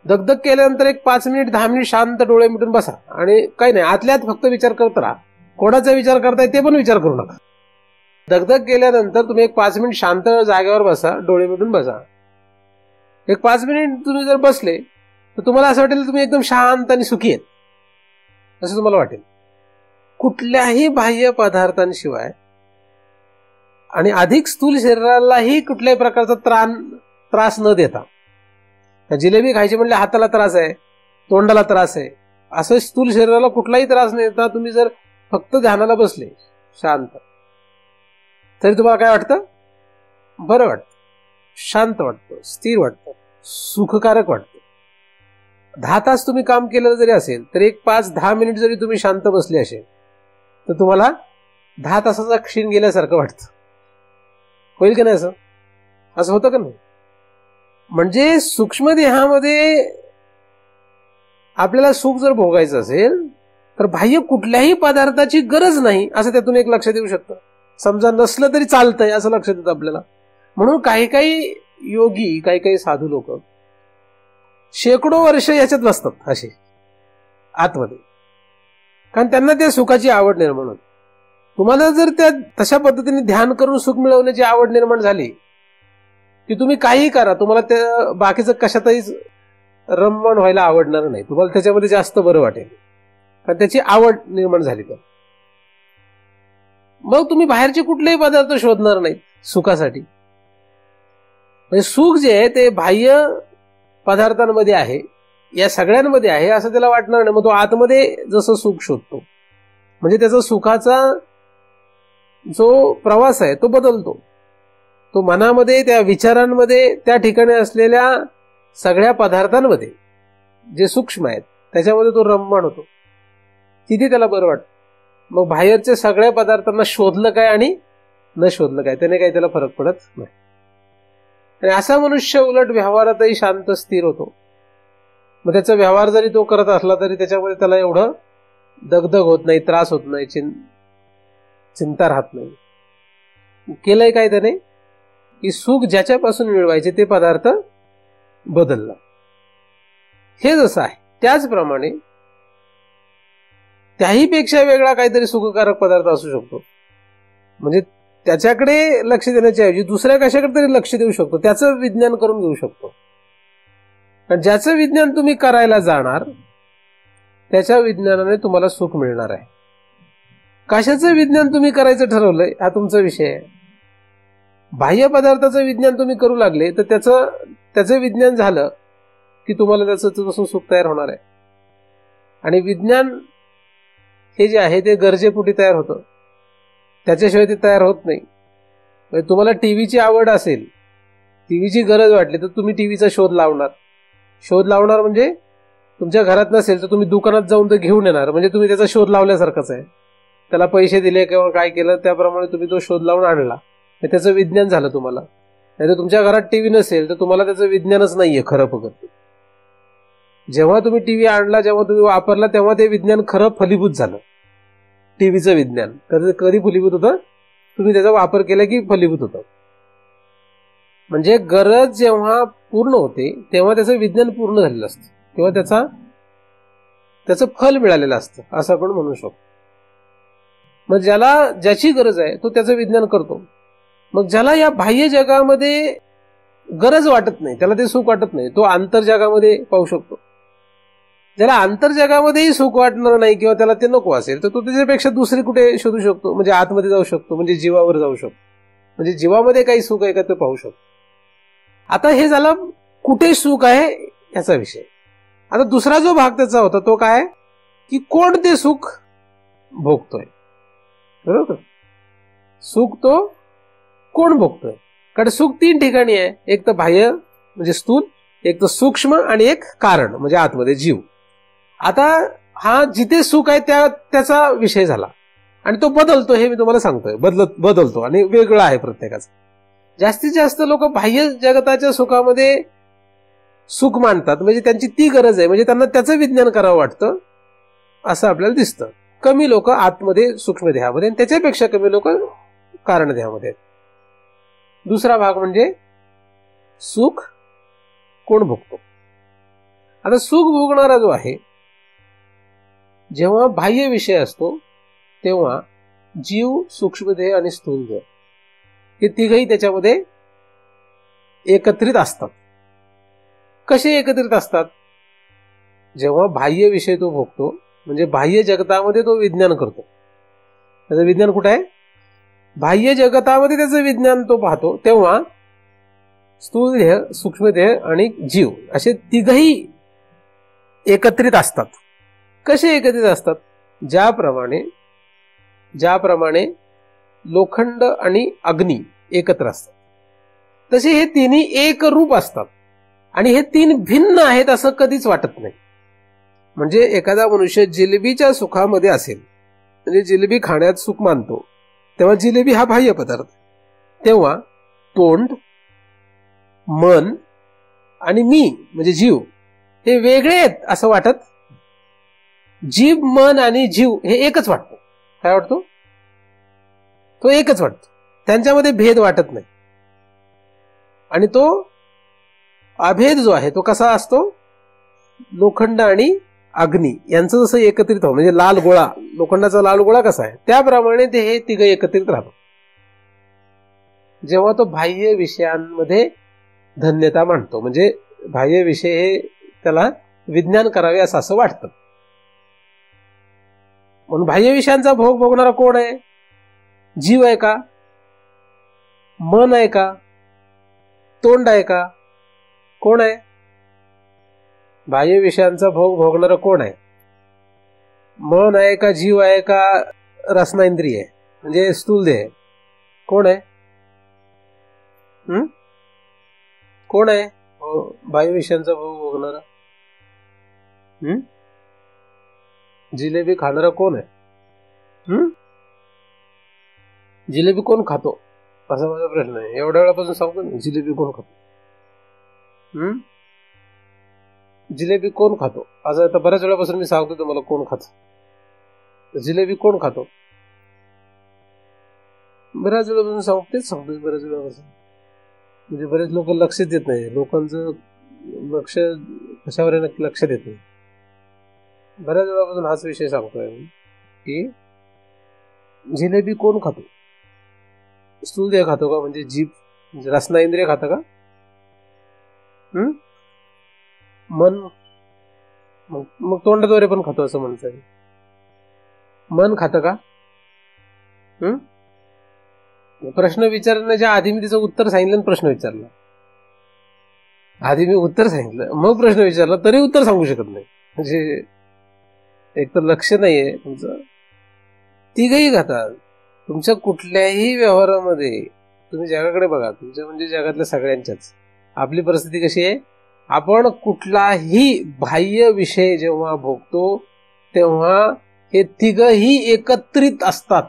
दगदग केल्यानंतर एक 5 मिनिट 10 मिनिट शांत डोळे मिटून बसा आणि काही नाही, आतल्या आत फक्त विचार करत राहा. कोणाचा विचार करताय ते पण विचार करू नका. दगदग केल्यानंतर तुम्ही एक 5 मिनिट शांत जागेवर बसा, डोळे मिटून बसा. एक 5 मिनिट तुम्ही जर बसले तर तुम्हाला असं वाटेल तुम्ही एकदम शांत आणि सुखी आहेत, असं तुम्हाला वाटेल. कुठल्याही बाह्य पदार्थांशिवाय आणि अधिक स्थूल शरीरालाही कुठल्याही प्रकारचा त्रास न देता. जिलेबी खायची म्हणजे हाताला त्रास आहे, तोंडाला त्रास आहे, असं स्थूल शरीराला कुठलाही त्रास न देता तुम्ही जर फक्त ध्यानाला बसले शांत, तरी तुम्हाला काय वाटतं? बरं वाटतं, शांत वाटतं, स्थिर वाटतं, सुखकारक वाटतं. 10 तास तुम्ही काम केलेलं जरी असेल तर एक 5-10 मिनिट जरी तुम्ही शांत बसले असेल तर तुम्हाला 10 तासाचा क्षीण गेल्यासारखं वाटतं. होईल का नाही? असं होतं का नाही? म्हणजे सूक्ष्म देहामध्ये आपल्याला सुख जर भोगायचं असेल तर बाह्य कुठल्याही पदार्थाची गरज नाही, असं त्यातून एक लक्षात येऊ शकतं. समजा नसलं तरी चालतंय असं लक्षात येतं आपल्याला. म्हणून काही काही योगी, काही काही साधू लोक शेकडो वर्ष याच्यात बसतात असे आतमध्ये, कारण त्यांना त्या सुखाची आवड निर्माण होते. तुम्हाला जर त्या तशा पद्धतीने ध्यान करून सुख मिळवण्याची आवड निर्माण झाली की तुम्ही काही करा, तुम्हाला त्या बाकीचं कशातही रममाण व्हायला आवडणार नाही, तुम्हाला त्याच्यामध्ये जास्त बरं वाटेल, कारण त्याची आवड निर्माण झाली. तर मग तुम्ही बाहेरचे कुठलेही पदार्थ शोधणार नाहीत सुखासाठी. म्हणजे सुख जे आहे ते बाह्य पदार्थांमध्ये आहे, या सगळ्यांमध्ये आहे असं त्याला वाटणार नाही. मग तो आतमध्ये जसं सुख शोधतो, म्हणजे त्याचा सुखाचा जो प्रवास आहे तो बदलतो. तो मनामध्ये, त्या विचारांमध्ये, त्या ठिकाणी असलेल्या सगळ्या पदार्थांमध्ये जे सूक्ष्म आहेत त्याच्यामध्ये तो रममाण होतो, तिथे त्याला बरं वाटतं. मग बाहेरच्या सगळ्या पदार्थांना शोधलं काय आणि न शोधलं काय त्याने काही त्याला फरक पडत नाही. आणि असा मनुष्य उलट व्यवहारातही शांत स्थिर होतो. मग त्याचा व्यवहार जरी तो करत असला तरी त्याच्यामध्ये त्याला एवढं दगदग होत नाही, त्रास होत नाही, चिंता राहत नाही. केलंय काय त्याने की सुख ज्याच्यापासून मिळवायचे ते पदार्थ बदलला. हे जसं आहे त्याचप्रमाणे त्याहीपेक्षा वेगळा काहीतरी सुखकारक पदार्थ असू शकतो. म्हणजे त्याच्याकडे लक्ष देण्याच्या ऐवजी दुसऱ्या कशाकडे तरी लक्ष देऊ शकतो, त्याचं विज्ञान करून घेऊ शकतो. कारण ज्याचं विज्ञान तुम्ही करायला जाणार त्याच्या विज्ञानाने तुम्हाला सुख मिळणार आहे. कशाचं विज्ञान तुम्ही करायचं ठरवलंय हा तुमचा विषय आहे. बाह्य पदार्थाचं विज्ञान तुम्ही करू लागले तर त्याचं विज्ञान झालं की तुम्हाला त्याच्यापासून सुख तयार होणार आहे. आणि विज्ञान हे जे आहे ते गरजेपोटी तयार होतं, त्याच्याशिवाय ते तयार होत नाही. म्हणजे तुम्हाला टीव्हीची आवड असेल, टीव्हीची गरज वाटली तर तुम्ही टीव्हीचा शोध लावणार म्हणजे तुमच्या घरात नसेल तर तुम्ही दुकानात जाऊन तर घेऊन येणार, म्हणजे तुम्ही त्याचा शोध लावल्यासारखंच आहे. त्याला पैसे दिले किंवा काय केलं त्याप्रमाणे तुम्ही तो शोध लावून आणला, हे त्याचं विज्ञान झालं तुम्हाला. नाही तर तुमच्या घरात टीव्ही नसेल तर तुम्हाला त्याचं विज्ञानच नाहीये खरं फक्त. जेव्हा तुम्ही टीव्ही आणला, जेव्हा तुम्ही वापरला, तेव्हा ते विज्ञान खरं फलीभूत झालं. टीव्हीचं विज्ञान कधी फलीभूत होतं? तुम्ही त्याचा वापर केला की फलीभूत होतं. म्हणजे गरज जेव्हा पूर्ण होते तेव्हा त्याचं विज्ञान पूर्ण झालेलं असतं, तेव्हा त्याचं फल मिळालेलं असतं असं आपण म्हणू शकतो. मग ज्याची गरज आहे तो त्याचं विज्ञान करतो. मग ज्याला या बाह्य जगामध्ये गरज वाटत नाही, त्याला ते सुख वाटत नाही, तो आंतरजगामध्ये पाहू शकतो. ज्याला आंतरजगामध्येही सुख वाटणार नाही किंवा त्याला ते नको असेल तर तो त्याच्यापेक्षा दुसरी कुठे शोधू शकतो, म्हणजे आतमध्ये जाऊ शकतो, म्हणजे जीवावर जाऊ शकतो, म्हणजे जीवामध्ये काही सुख आहे का ते पाहू शकतो. आता हे झालं कुठे सुख आहे याचा विषय. आता दुसरा जो भाग त्याचा होता तो काय, की कोण ते सुख भोगतोय. बरोबर, सुख तो कोण भोगतोय. कारण सुख 3 ठिकाणी आहे, एक तर बाह्य म्हणजे स्थूल, एक तर सूक्ष्म आणि एक कारण म्हणजे आतमध्ये जीव. आता हा जिथे सुख आहे त्याचा विषय झाला आणि तो बदलतो, हे मी तुम्हाला सांगतोय. बदलतो आणि वेगळा आहे प्रत्येकाचा. जास्तीत जास्त लोक बाह्य जगताच्या सुखामध्ये सुख मानतात, म्हणजे त्यांची ती गरज आहे, म्हणजे त्यांना त्याचं विज्ञान करावं वाटतं असं आपल्याला दिसतं. कमी लोक आतमध्ये सूक्ष्म देहामध्ये, आणि त्याच्यापेक्षा कमी लोक कारण देहामध्ये आहेत. दुसरा भाग म्हणजे सुख कोण भोगतो. आता सुख भोगणारा जो आहे, जेव्हा बाह्य विषय असतो तेव्हा जीव, सूक्ष्मदेह आणि स्थूलदेह हे तिघही त्याच्यामध्ये एकत्रित असतात. कसे एकत्रित असतात? जेव्हा बाह्य विषय तो भोगतो, म्हणजे बाह्य जगतामध्ये तो विज्ञान करतो. त्याचं विज्ञान कुठं आहे? बाह्य जगतामध्ये त्याचं विज्ञान तो पाहतो, तेव्हा स्थूलदेह, सूक्ष्मदेह आणि जीव असे तिघही एकत्रित असतात. कसे एकत्रित असतात? ज्याप्रमाणे लोखंड आणि अग्नी एकत्र असतात, तसे हे तिन्ही एक रूप असतात. आणि हे 3 भिन्न आहेत असं कधीच वाटत नाही. म्हणजे एखादा मनुष्य जिलेबीच्या सुखामध्ये असेल, म्हणजे जिलेबी खाण्यात सुख मानतो, तेव्हा जिलेबी हा बाह्य पदार्थ, तेव्हा तोंड, मन आणि मी म्हणजे जीव हे वेगळे आहेत असं वाटत. जीभ, मन आणि जीव हे एकच वाटतो. काय वाटतो? तो एकच वाटतो, त्यांच्यामध्ये भेद वाटत नाही. आणि तो अभेद जो आहे तो कसा असतो? लोखंड आणि अग्नी यांचं जसं एकत्रित हो, म्हणजे लाल गोळा, लोखंडाचा लाल गोळा कसा आहे त्याप्रमाणे ते हे तिघ एकत्रित राहतात. जेव्हा तो बाह्य विषयांमध्ये धन्यता मानतो, म्हणजे बाह्य विषय हे त्याला विज्ञान करावे असं वाटतं. म्हणून बाह्य विषयांचा भोग भोगणारा कोण आहे? जीव आहे का? मन आहे का? तोंड आहे का? कोण आहे? बाह्य विषयांचा भोग भोगणारा कोण आहे? मन आहे का? जीव आहे का? रसना-इंद्रिय आहे म्हणजे स्थूलदेह आहे? कोण आहे? कोण आहे बाह्य विषयांचा भोग भोगणारा? जिलेबी खाणारा कोण आहे? जिलेबी कोण खातो असा माझा प्रश्न आहे. एवढ्या वेळापासून सांगतो ना, जिलेबी कोण खातो? जिलेबी कोण खातो? आज आता बऱ्याच वेळापासून मी सांगतो तुम्हाला कोण खातो. जिलेबी कोण खातो? बऱ्याच वेळापासून सांगतो बऱ्याच वेळापासून. म्हणजे बरेच लोक लक्ष देत नाही, लोकांचं लक्ष कशावर लक्ष देत नाही. बऱ्याच वेळापासून हाच विषय सांगतोय की जिलेबी कोण खातो? स्थूलदेह खातो का? म्हणजे जीभ, म्हणजे रसना इंद्रिय खातं का? मन, मग तोंडाद्वारे पण खातो असं म्हणता येईल. मन खातं का? प्रश्न विचारण्याच्या आधी मी तिचं उत्तर सांगितलं आणि प्रश्न विचारला. आधी मी उत्तर सांगितलं मग प्रश्न विचारला तरी उत्तर सांगू शकत नाही. म्हणजे एक तर लक्ष नाहीये तुमचं. तिघही खातात. तुमच्या कुठल्याही व्यवहारामध्ये तुम्ही जगाकडे बघा, तुमच्या म्हणजे जगातल्या सगळ्यांच्याच आपली परिस्थिती कशी आहे, आपण कुठलाही बाह्य विषय जेव्हा भोगतो तेव्हा हे तिघही एकत्रित असतात.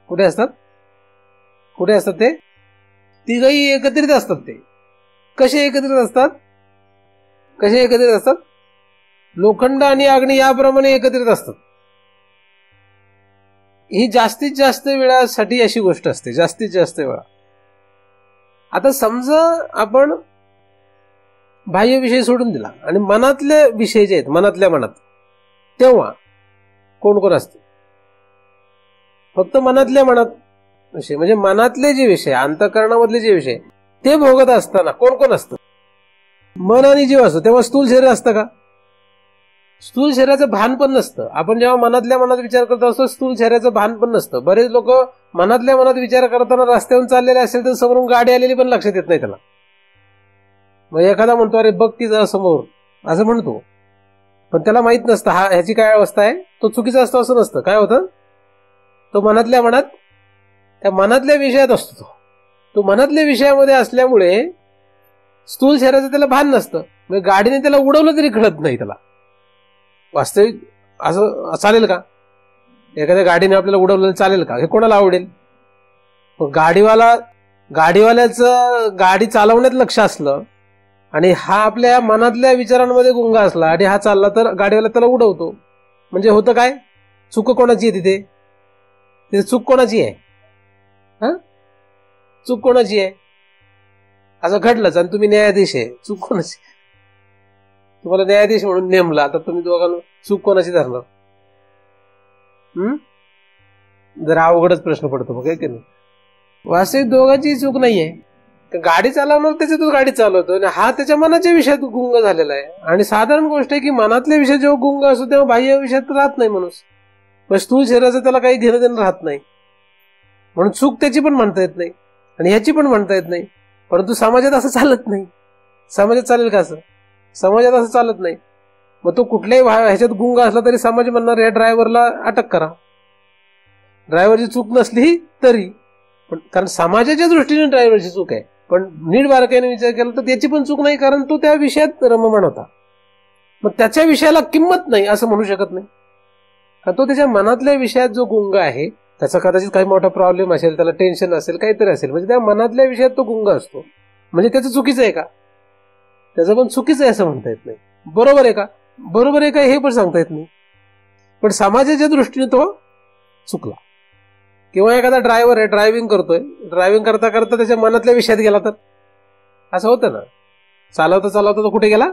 कुठे असतात? कुठे असतात ते? तिघही एकत्रित असतात. ते कसे एकत्रित असतात? कसे एकत्रित असतात? लोखंड आणि अग्नी याप्रमाणे एकत्रित असतात. ही जास्तीत जास्त वेळासाठी अशी गोष्ट असते, जास्तीत जास्त वेळा. आता समजा आपण बाह्य विषय सोडून दिला आणि मनातले विषय जे आहेत, मनातल्या मनात, तेव्हा कोण कोण असते? फक्त मनातल्या मनात विषय, म्हणजे मनातले जे विषय, अंतःकरणामधले जे विषय ते भोगत असताना कोण कोण असतं? मन आणि जीव असतो. तेव्हा स्थूल शरीर असतं का? स्थूल शरीराचं भान पण नसतं. आपण जेव्हा मनातल्या मनात विचार करत असतो स्थूल शरीराचं भान पण नसतं. बरेच लोक मनातल्या मनात विचार करताना रस्त्यावरून चाललेले असेल तर समोरून गाडी आलेली पण लक्षात येत नाही त्याला. मग एखादा म्हणतो अरे बघ की जरा समोर, असं म्हणतो, पण त्याला माहित नसतं ह्याची काय अवस्था आहे. तो चुकीचा असतो असं नसतं. काय होतं? तो मनातल्या मनात, त्या मनातल्या विषयात असतो. तो मनातल्या विषयामध्ये असल्यामुळे स्थूल शरीराचं त्याला भान नसतं. मग गाडीने त्याला उडवलं तरी कळत नाही त्याला. वास्तविक असं चालेल का? एखाद्या गाडीने आपल्याला उडवलं चालेल का? हे कोणाला आवडेल? गाडीवाल्याचं गाडी चालवण्यात लक्ष असलं आणि हा आपल्या मनातल्या विचारांमध्ये गुंगा असला आणि हा चालला तर गाडीवाला त्याला उडवतो. म्हणजे होतं काय? चूक कोणाची आहे तिथे? तिथे चूक कोणाची आहे? चूक कोणाची आहे? असं घडलंच आणि तुम्ही न्यायाधीश आहे, चूक कोणाची? तुम्हाला न्यायाधीश म्हणून नेमला तर तुम्ही दोघांना चूक कोणाची धरणार? जरा अवघडच प्रश्न पडतो मग, काय की नाही? वास्तविक दोघांची चूक नाहीये. गाडी चालवणार त्याच्यातून गाडी चालवतो आणि हा त्याच्या मनाच्या विषयात गुंग झालेला आहे. आणि साधारण गोष्ट आहे की मनातल्या विषयात जेव्हा गुंग असतो तेव्हा बाह्य विषयात राहत नाही माणूस. पण स्थूल शरीराचं त्याला काही घेणं देणं राहत नाही. म्हणून चूक त्याची पण म्हणता येत नाही आणि ह्याची पण म्हणता येत नाही. परंतु समाजात असं चालत नाही. समाजात चालेल का असं? समाजात असं चालत नाही. मग तो कुठल्याही ह्याच्यात गुंग असला तरी समाज म्हणणार या ड्रायव्हरला अटक करा. ड्रायव्हरची चूक नसली तरी, पण कारण समाजाच्या दृष्टीने ड्रायव्हरची चूक आहे. पण नीट बारकाईने विचार केला तर त्याची पण चूक नाही, कारण तो त्या विषयात रममाण होता. मग त्याच्या विषयाला किंमत नाही असं म्हणू शकत नाही. कारण तो त्याच्या मनातल्या विषयात जो गुंग आहे, त्याचा कदाचित काही मोठा प्रॉब्लेम असेल, त्याला टेन्शन असेल, काहीतरी असेल, म्हणजे त्या मनातल्या विषयात तो गुंग असतो. म्हणजे त्याचं चुकीचं आहे का? त्याचं पण चुकीचं आहे असं म्हणता येत नाही. बरोबर आहे का? बरोबर आहे का हे पण सांगता येत नाही. पण समाजाच्या दृष्टीने तो चुकला. किंवा एखादा ड्रायव्हर आहे, ड्रायव्हिंग करतोय, ड्रायव्हिंग करता करता त्याच्या मनातल्या विषयात गेला तर असं होतं ना. चालवता चालवता तो कुठे गेला?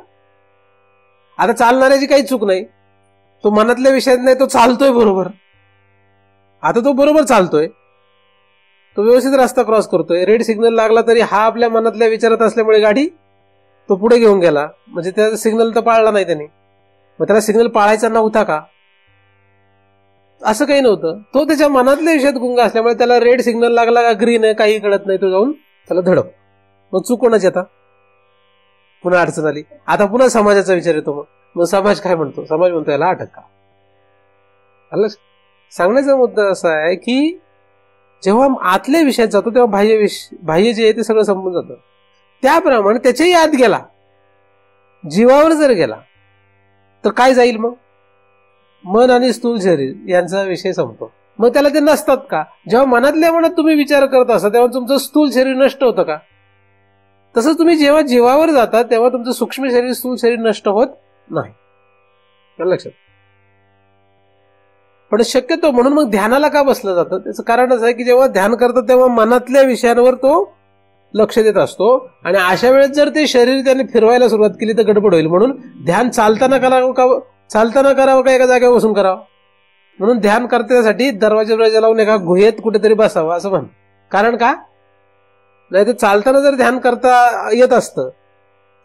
आता चालणाऱ्याची काही चूक नाही, तो मनातल्या विषयात नाही, तो चालतोय बरोबर. आता तो बरोबर चालतोय, तो व्यवस्थित रस्ता क्रॉस करतोय, रेड सिग्नल लागला तरी हा आपल्या मनातल्या विचारात असल्यामुळे गाडी तो पुढे घेऊन गेला. म्हणजे त्याचा सिग्नल तर पाळला नाही त्याने. मग त्याला सिग्नल पाळायचा नव्हता का? असं काही नव्हतं. तो त्याच्या मनातल्या विषयात गुंग असल्यामुळे त्याला रेड सिग्नल लागला का ग्रीन आहे काही कळत नाही, तो जाऊन त्याला धडक. मग चूक कोणाची? आता पुन्हा अडचण आली. आता पुन्हा समाजाचा विचार येतो. मग समाज काय म्हणतो? समाज म्हणतो याला अटक का? सांगण्याचा मुद्दा असा आहे की जेव्हा आतल्या विषयात जातो तेव्हा बाह्य जे आहे ते सगळं संपून जातं. त्याप्रमाणे त्याच्याही आत गेला, जीवावर जर गेला तर काय जाईल? मग मन आणि स्थूल शरीर यांचा विषय संपतो. मग त्याला ते नसतात का? जेव्हा मनातल्या मनात तुम्ही विचार करत असता तेव्हा तुमचं स्थूल शरीर नष्ट होतं का? तसंच तुम्ही जेव्हा जीवावर जाता तेव्हा तुमचं सूक्ष्म शरीर स्थूल शरीर नष्ट होत नाही. लक्षात. पण शक्यतो म्हणून मग ध्यानाला का बसलं जातं? त्याचं कारण असं आहे की जेव्हा ध्यान करतो तेव्हा मनातल्या विषयांवर तो लक्ष देत असतो आणि अशा वेळेस जर ते शरीर त्याने फिरवायला सुरुवात केली तर गडबड होईल. म्हणून ध्यान चालताना करावं का एका जागेवर बसून करावं? म्हणून ध्यान करण्यासाठी दरवाजा लावून एका गुहेत कुठेतरी बसावं असं म्हण. कारण का? नाही तर चालताना जर ध्यान करता येत असतं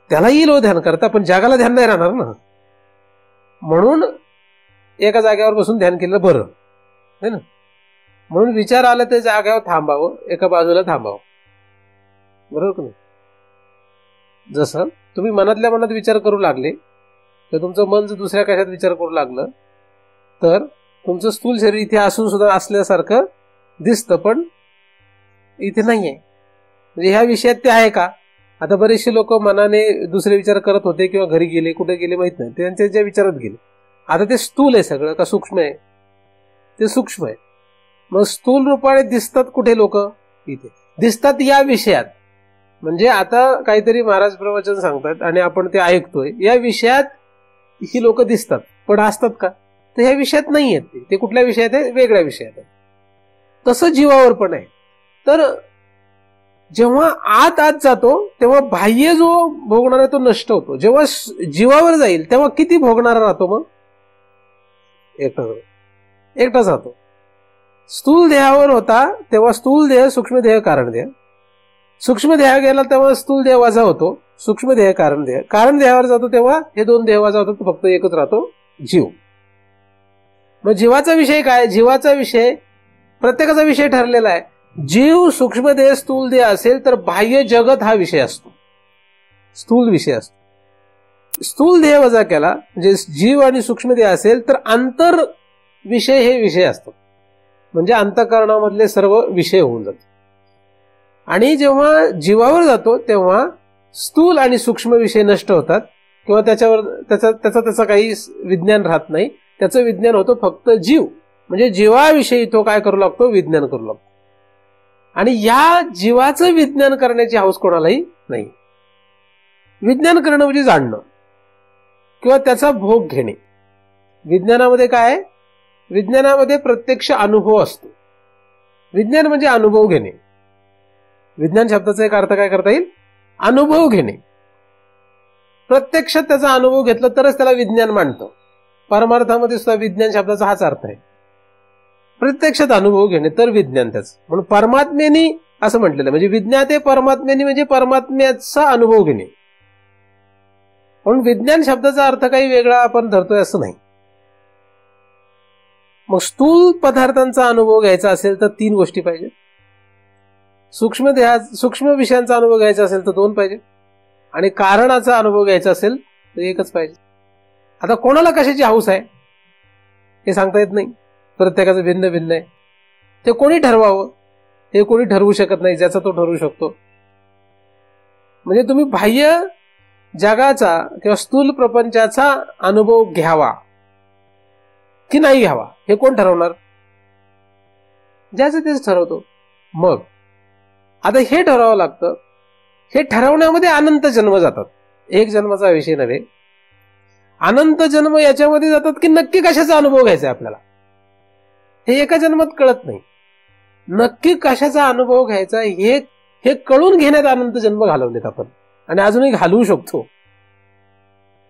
त्याला येईल ध्यान करता, पण जगाला ध्यान नाही राहणार ना. म्हणून एका जागेवर बसून ध्यान केलं बरं आहे ना. म्हणून विचार आला तर जागेवर थांबावं, एका बाजूला थांबावं. बरोबर की नाही? जसं तुम्ही मनातल्या मनात विचार करू लागले तर तुमचं मन जर दुसऱ्या कशात विचार करू लागलं तर तुमचं स्थूल शरीर इथे असून सुद्धा असल्यासारखं दिसतं, पण इथे नाहीये. म्हणजे ह्या विषयात ते आहे का? आता बरेचसे लोक मनाने दुसरे विचार करत होते किंवा घरी गेले, कुठे गेले माहित नाही, त्यांच्या ज्या विचारात गेले. आता ते स्थूल आहे सगळं का सूक्ष्म आहे? ते सूक्ष्म आहे. मग स्थूल रूपाने दिसतात कुठे लोक? इथे दिसतात या विषयात. म्हणजे आता काहीतरी महाराज प्रवचन सांगतात आणि आपण ते ऐकतोय, या विषयात ही लोक दिसतात, पण असतात का? तर ह्या विषयात नाही आहेत. ते कुठल्या विषयात आहे? वेगळ्या विषयात आहे. तसं जीवावर पण आहे. तर जेव्हा आत जातो तेव्हा बाह्य जो भोगणार आहे तो नष्ट होतो. जेव्हा जीवावर जाईल तेव्हा किती भोगणारा राहतो? मग एकटाच राहतो. स्थूल देहावर होता तेव्हा स्थूल देह, सूक्ष्म देह, कारण देह. सूक्ष्म देह गेला तेव्हा स्थूल देह वजा होतो, सूक्ष्म देह, कारण देह. कारण देहावर जातो तेव्हा हे दोन देह वजा होतात, फक्त एकच राहतो, जीव. मग जीवाचा विषय काय? जीवाचा विषय प्रत्येकाचा विषय ठरलेला आहे. जीव, सूक्ष्म देह, स्थूल देह असेल तर बाह्य जगत हा विषय असतो, स्थूल विषय असतो. स्थूल देह वजा केला म्हणजे जीव आणि सूक्ष्म देह असेल तर आंतर विषय हे विषय असतात. म्हणजे अंतःकरणामधले सर्व विषय होऊन जातात. आणि जेव्हा जीवावर जातो तेव्हा स्थूल आणि सूक्ष्म विषय नष्ट होतात किंवा त्याच्यावर त्याचा काही विज्ञान राहत नाही. त्याचं विज्ञान होतं फक्त जीव. म्हणजे जीवाविषयी तो काय करू लागतो? विज्ञान करू लागतो. आणि या जीवाचं विज्ञान करण्याची हौस कोणालाही नाही. विज्ञान करणं म्हणजे जाणणं किंवा त्याचा भोग घेणे. विज्ञानामध्ये काय आहे? विज्ञानामध्ये प्रत्यक्ष अनुभव असतो. विज्ञान म्हणजे अनुभव घेणे. विज्ञान शब्दाचा एक अर्थ काय करता येईल? अनुभव घेणे. प्रत्यक्षात त्याचा अनुभव घेतला तरच त्याला विज्ञान मानतो. परमार्थामध्ये सुद्धा विज्ञान शब्दाचा हाच अर्थ आहे. प्रत्यक्षात अनुभव घेणे तर विज्ञान त्याचं. म्हणून परमात्म्यानी असं म्हटलेलं, म्हणजे विज्ञाते परमात्म्यानी म्हणजे परमात्म्याचा अनुभव घेणे. म्हणून विज्ञान शब्दाचा अर्थ काही वेगळा आपण धरतोय असं नाही. मग स्थूल पदार्थांचा अनुभव घ्यायचा असेल तर 3 गोष्टी पाहिजे. सूक्ष्म विषयांचा अनुभव घ्यायचा असेल तर 2 पाहिजे. आणि कारणाचा अनुभव घ्यायचा असेल तर 1च पाहिजे. आता कोणाला कशाची हौस आहे हे सांगता येत नाही. प्रत्येकाचं भिन्न भिन्न आहे. ते कोणी ठरवावं हे कोणी ठरवू शकत नाही. ज्याचा तो ठरवू शकतो. म्हणजे तुम्ही बाह्य जगाचा किंवा स्थूल प्रपंचाचा अनुभव घ्यावा की नाही घ्यावा हे कोण ठरवणार? ज्याचं तेच ठरवतो. मग आता हे ठरवावं लागतं. हे ठरवण्यामध्ये अनंत जन्म जातात. एक जन्माचा विषय नव्हे, अनंत जन्म याच्यामध्ये जातात की नक्की कशाचा अनुभव घ्यायचा आपल्याला हे एका जन्मात कळत नाही. नक्की कशाचा अनुभव घ्यायचा हे कळून घेण्यात अनंत जन्म घालवलेत आपण आणि अजूनही घालवू शकतो.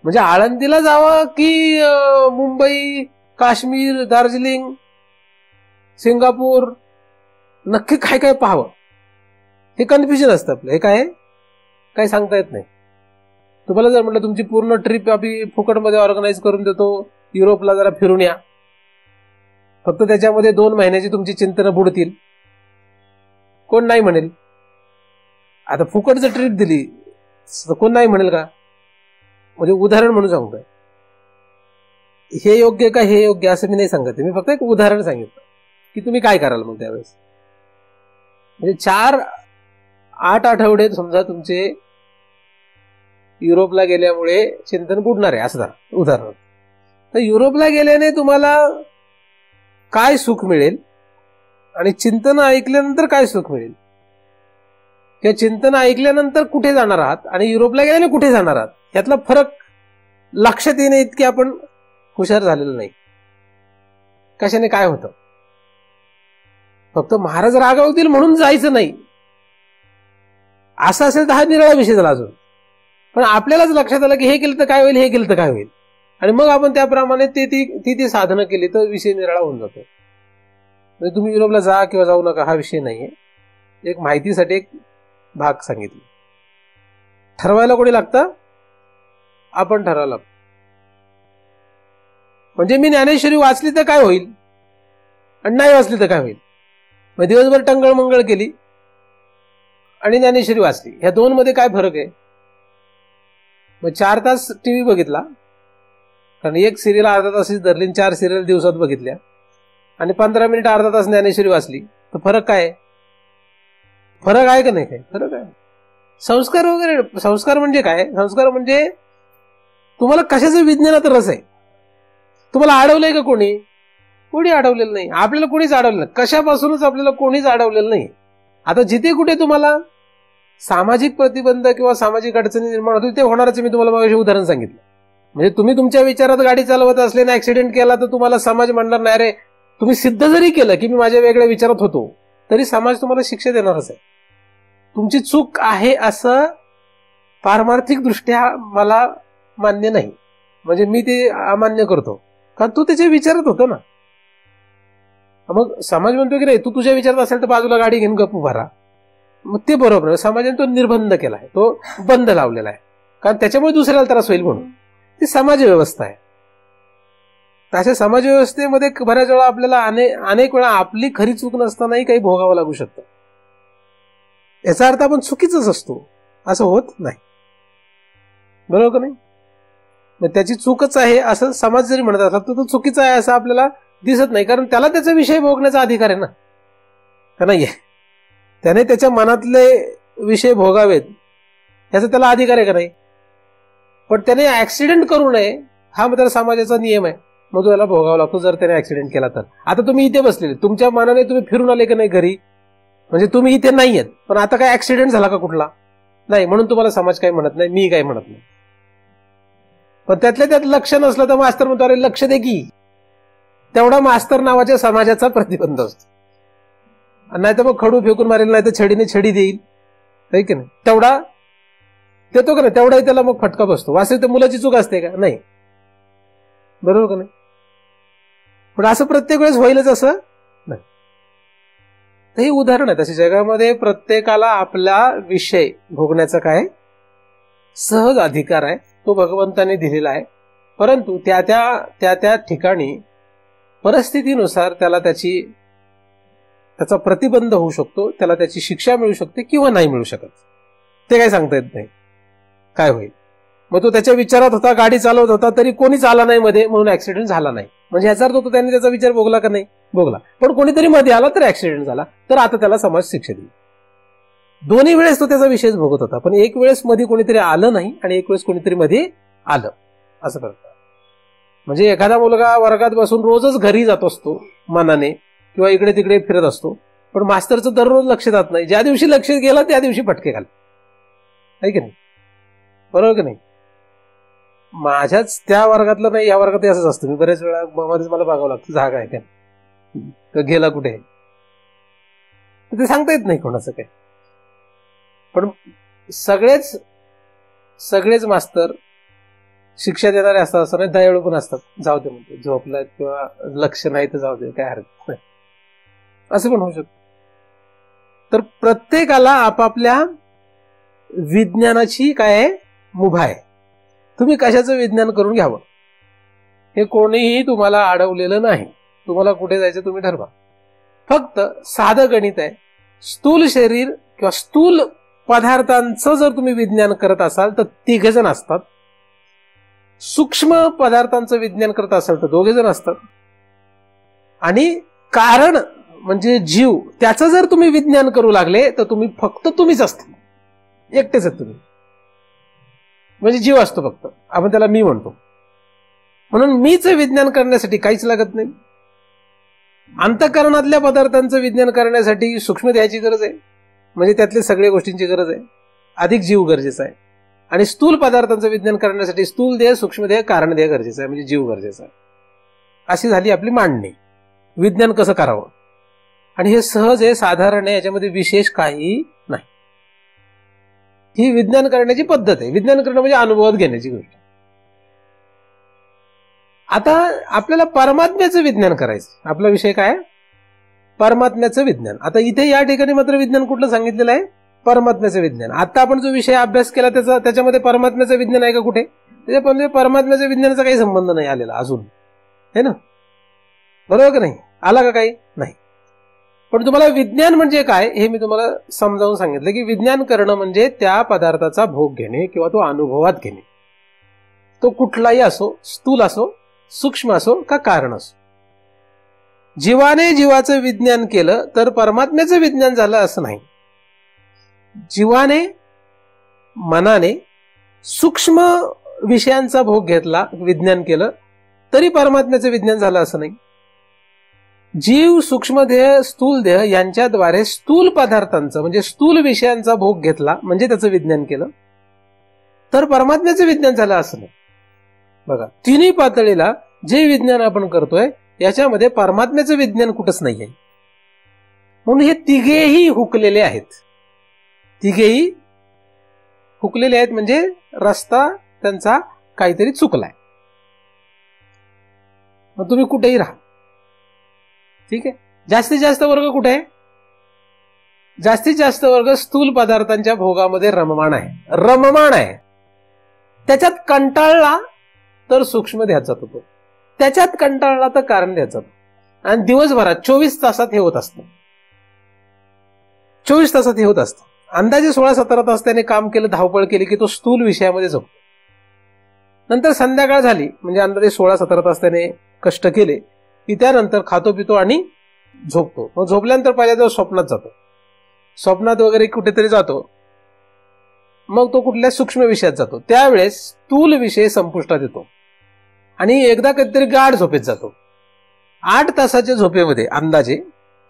म्हणजे आळंदीला जावं की मुंबई, काश्मीर, दार्जिलिंग, सिंगापूर, नक्की काय काय पाहावं हे कन्फ्युजन असतं आपलं. हे काय सांगता येत नाही. तुम्हाला जर म्हटलं तुमची पूर्ण ट्रिप आम्ही फुकटमध्ये ऑर्गनाईज करून देतो, युरोपला जरा फिरून या, फक्त त्याच्यामध्ये 2 महिन्याची तुमची चिंतनं बुडतील, कोण नाही म्हणेल? आता फुकट जर ट्रिप दिली तर कोण नाही म्हणेल का? म्हणजे उदाहरण म्हणून सांगतोय. हे योग्य का हे योग्य असं मी नाही सांगत. मी फक्त एक उदाहरण सांगितलं की तुम्ही काय कराल मग त्यावेळेस. म्हणजे 4-8 आठवडे समजा तुमचे युरोपला गेल्यामुळे चिंतन बुडणार आहे असं झालं उदाहरण. तर युरोपला गेल्याने तुम्हाला काय सुख मिळेल आणि चिंतन ऐकल्यानंतर काय सुख मिळेल, किंवा चिंतन ऐकल्यानंतर कुठे जाणार आहात आणि युरोपला गेल्याने कुठे जाणार आहात यातला फरक लक्षात येणे इतके आपण हुशार झालेलं नाही. कशाने काय होतं? फक्त महाराज रागावतील म्हणून जायचं नाही असं असेल तर हा निराळा विषय झाला अजून. पण आपल्यालाच लक्षात आलं की हे केलं तर काय होईल, हे केलं तर काय होईल, आणि मग आपण त्याप्रमाणे ती साधनं केली तर विषय निराळा होऊन जातो. म्हणजे तुम्ही युरोपला जा किंवा जाऊ नका हा विषय नाहीये. एक माहितीसाठी एक भाग सांगितला. ठरवायला कोणी लागतं? आपण ठरवायला लागतो. म्हणजे मी ज्ञानेश्वरी वाचली तर काय होईल आणि नाही वाचली तर काय होईल मग दिवसभर टंगळ मंगळ केली आणि ज्ञानेश्वरी वाचली, ह्या दोन मध्ये काय फरक आहे? मग 4 तास टीव्ही बघितला, कारण एक सिरियल अर्धा तासच धरली, 4 सिरियल दिवसात बघितल्या, आणि 15 मिनिट अर्धा तास ज्ञानेश्वरी वाचली, तर फरक काय आहे? फरक आहे का नाही? काय फरक आहे? संस्कार वगैरे, संस्कार म्हणजे काय? संस्कार म्हणजे तुम्हाला कशाचं विज्ञानात रस आहे. तुम्हाला अडवलंय का कोणी? कोणी अडवलेलं नाही. आपल्याला कोणीच अडवलं नाही, कशापासूनच आपल्याला कोणीच अडवलेलं नाही. आता जिथे कुठे तुम्हाला सामाजिक प्रतिबंध किंवा सामाजिक अडचणी निर्माण होतील ते होणारच. मी तुम्हाला मागे उदाहरण सांगितलं. म्हणजे तुम्ही तुमच्या विचारात गाडी चालवत असल्याने ऍक्सिडेंट केला तर तुम्हाला समाज म्हणणार नाही, अरे तुम्ही सिद्ध जरी केलं की मी माझ्या वेगळ्या विचारात होतो, तरी समाज तुम्हाला शिक्षा देणारच आहे. तुमची चूक आहे असं पारमार्थिक दृष्ट्या मला मान्य नाही, म्हणजे मी ते अमान्य करतो, कारण तू त्याच्या विचारात होतो ना. मग समाज म्हणतो की नाही तू तुझ्या विचारात असेल तर बाजूला गाडी घेऊन गप्प उभा राहा. मग ते बरोबर आहे. समाजाने तो निर्बंध केला आहे, तो बंद लावलेला आहे, कारण त्याच्यामुळे दुसऱ्याला त्रास होईल म्हणून. ती समाज व्यवस्था आहे. अशा समाज व्यवस्थेमध्ये बऱ्याच वेळा आपल्याला अनेक वेळा आपली खरी चूक नसतानाही काही भोगावं लागू शकतं. याचा अर्थ आपण चुकीचंच असतो असं होत नाही, बरोबर का नाही? मग त्याची चूकच आहे असं समाज जरी म्हणत असला तर तो चुकीचा आहे असं आपल्याला दिसत नाही, कारण त्याला त्याचा विषय भोगण्याचा अधिकार आहे ना, का नाही आहे? त्याने त्याच्या मनातले विषय भोगावेत याचा त्याला अधिकार आहे का नाही? पण त्याने ऍक्सिडेंट करू नये हा मात्र समाजाचा नियम आहे, मग त्याला भोगावा लागतो जर त्याने ऍक्सिडेंट केला तर. आता तुम्ही इथे बसलेले, तुमच्या मनाने तुम्ही फिरून आले का नाही घरी, म्हणजे तुम्ही इथे नाही आहेत, पण आता काय ऍक्सिडेंट झाला का कुठला? नाही, म्हणून तुम्हाला समाज काही म्हणत नाही, मी काही म्हणत नाही. पण त्यातल्या त्यात लक्ष नसलं तर मास्तर म्हणतो अरे लक्ष दे की, तेवढा मास्तर नावाच्या समाजाचा प्रतिबंध असतो. नाही तर मग खडू फेकून मारेल, नाही तर छडीने छडी देईल, आहे की नाही? तेवढा देतो का नाही, तेवढाही त्याला मग फटका बसतो. वास्तविक मुलाची चूक असते का? नाही, बरोबर का नाही? पण असं प्रत्येक वेळेस होईलच असं नाही. हे उदाहरण आहे. तसे जगामध्ये प्रत्येकाला आपला विषय भोगण्याचा काय सहज अधिकार आहे, तो भगवंताने दिलेला आहे. परंतु त्या ठिकाणी परिस्थितीनुसार त्याला त्याचा प्रतिबंध होऊ शकतो, त्याला त्याची शिक्षा मिळू शकते किंवा नाही मिळू शकत, ते काय सांगता येत नाही काय होईल. मग तो त्याच्या विचारात होता, गाडी चालवत होता, तरी कोणीच आला नाही मध्ये म्हणून ऍक्सिडेंट झाला नाही, म्हणजे याचा अर्थ तो त्याने त्याचा विचार भोगला का नाही? भोगला. पण कोणीतरी मध्ये आला तर ऍक्सिडेंट झाला, तर आता त्याला समाज शिक्षा देईल. दोन्ही वेळेस तो त्याचा विषयच भोगत होता, पण एक वेळेस मध्ये कोणीतरी आलं नाही आणि एक वेळेस कोणीतरी मध्ये आलं, असं करतात. म्हणजे एखादा मुलगा वर्गात बसून रोजच घरी जात असतो मनाने किंवा इकडे तिकडे फिरत असतो, पण मास्तरचं दररोज लक्ष जात नाही. ज्या दिवशी लक्ष गेलं त्या दिवशी फटके घाल, आहे की नाही? बरोबर की नाही? माझ्याच त्या वर्गातलं नाही, या वर्गात असंच असतं. मी बरेच वेळा मध्येच मला बघावं लागतं जागा आहे काय, गेला कुठे, ते सांगता येत नाही कोणाचं काय. पण सगळेच मास्तर शिक्षा देणारे असतात असं नाही, दयाळू पण असतात. जाऊ दे म्हणते, झोपला किंवा लक्ष नाही तर जाऊ दे, काय हरकत नाही, असं पण होऊ शकतं. तर प्रत्येकाला आपापल्या विज्ञानाची काय मुभा आहे. तुम्ही कशाचं विज्ञान करून घ्यावं हे कोणीही तुम्हाला अडवलेलं नाही. तुम्हाला कुठे जायचं तुम्ही ठरवा. फक्त साधं गणित आहे. स्थूल शरीर किंवा स्थूल पदार्थांचं जर तुम्ही विज्ञान करत असाल तर 3 जण असतात. सूक्ष्म पदार्थांचं विज्ञान करत असाल तर 2 जण असतात. आणि कारण म्हणजे जीव, त्याचं जर तुम्ही विज्ञान करू लागले तर फक्त तुम्हीच असता, एकटेच आहेत तुम्ही. म्हणजे जीव असतो फक्त, आपण त्याला मी म्हणतो. म्हणून मीच विज्ञान करण्यासाठी काहीच लागत नाही. अंतःकरणातल्या पदार्थांचं विज्ञान करण्यासाठी सूक्ष्म देहाची गरज आहे, म्हणजे त्यातल्या सगळ्या गोष्टींची गरज आहे. अधिक जीव गरजेचा आहे. आणि स्थूल पदार्थांचं विज्ञान करण्यासाठी स्थूल देह, सूक्ष्म देह, कारण देह गरजेचा आहे, म्हणजे जीव गरजेचा आहे. अशी झाली आपली मांडणी. विज्ञान कसं करावं, आणि हे सहज आहे, साधारण आहे, याच्यामध्ये विशेष काही नाही. ही विज्ञान करण्याची पद्धत आहे. विज्ञान करणं म्हणजे अनुभवात घेण्याची गोष्ट. आता आपल्याला परमात्म्याचं विज्ञान करायचं. आपला विषय काय? परमात्म्याचं विज्ञान. आता इथे या ठिकाणी मात्र विज्ञान कुठलं सांगितलेलं आहे? परमात्म्याचं विज्ञान. आता आपण जो विषय अभ्यास केला त्याच्यामध्ये परमात्म्याचं विज्ञान आहे का कुठे? त्याच्या परमात्म्याच्या विज्ञानाचा काही संबंध नाही आलेला अजून, है ना? बरोबर का नाही? आला का काही? नाही. पण तुम्हाला विज्ञान म्हणजे काय हे मी तुम्हाला समजावून सांगितलं की विज्ञान करणं म्हणजे त्या पदार्थाचा भोग घेणे किंवा तो अनुभवात घेणे. तो कुठलाही असो, स्थूल असो, सूक्ष्म असो का कारण असो. जीवाने जीवाचं विज्ञान केलं तर परमात्म्याचं विज्ञान झालं असं नाही. जीवाने मनाने सूक्ष्म विषयांचा भोग घेतला, विज्ञान केलं तरी परमात्म्याचं विज्ञान झालं असं नाही. जीव, सूक्ष्म देह, स्थूल देह यांच्याद्वारे स्थूल पदार्थांचं म्हणजे स्थूल विषयांचा भोग घेतला म्हणजे त्याचं विज्ञान केलं तर परमात्म्याचं विज्ञान झालं असं नाही. बघा, तिन्ही पातळीला जे विज्ञान आपण करतोय याच्यामध्ये परमात्म्याचं विज्ञान कुठंच नाहीये. म्हणून हे तिघेही हुकलेले आहेत. तिघेही हुकलेले आहेत म्हणजे रस्ता त्यांचा काहीतरी चुकलाय. मग तुम्ही कुठेही राहा, ठीक आहे. जास्तीत जास्त वर्ग कुठे आहे? जास्तीत जास्त वर्ग स्थूल पदार्थांच्या भोगामध्ये रममाण आहे. त्याच्यात कंटाळला तर सूक्ष्म देहात जातो तो, त्याच्यात कंटाळला तर कारण देहात जातो. आणि दिवसभरात 24 तासात हे होत असतं. 24 तासात हे होत असतं. अंदाजे 16-17 तास त्याने काम केलं, धावपळ केली की तो स्थूल विषयामध्ये जातो. नंतर संध्याकाळ झाली म्हणजे अंदाजे 16-17 तास त्याने कष्ट केले की त्यानंतर खातो पितो आणि झोपतो. मग झोपल्यानंतर पहिल्यांदा स्वप्नात जातो. स्वप्नात वगैरे कुठेतरी जातो. मग तो कुठल्या सूक्ष्म विषयात जातो. त्यावेळेस स्थूल विषय संपुष्टात येतो आणि एकदा कधीतरी गाढ झोपेत जातो. 8 तासाच्या झोपेमध्ये अंदाजे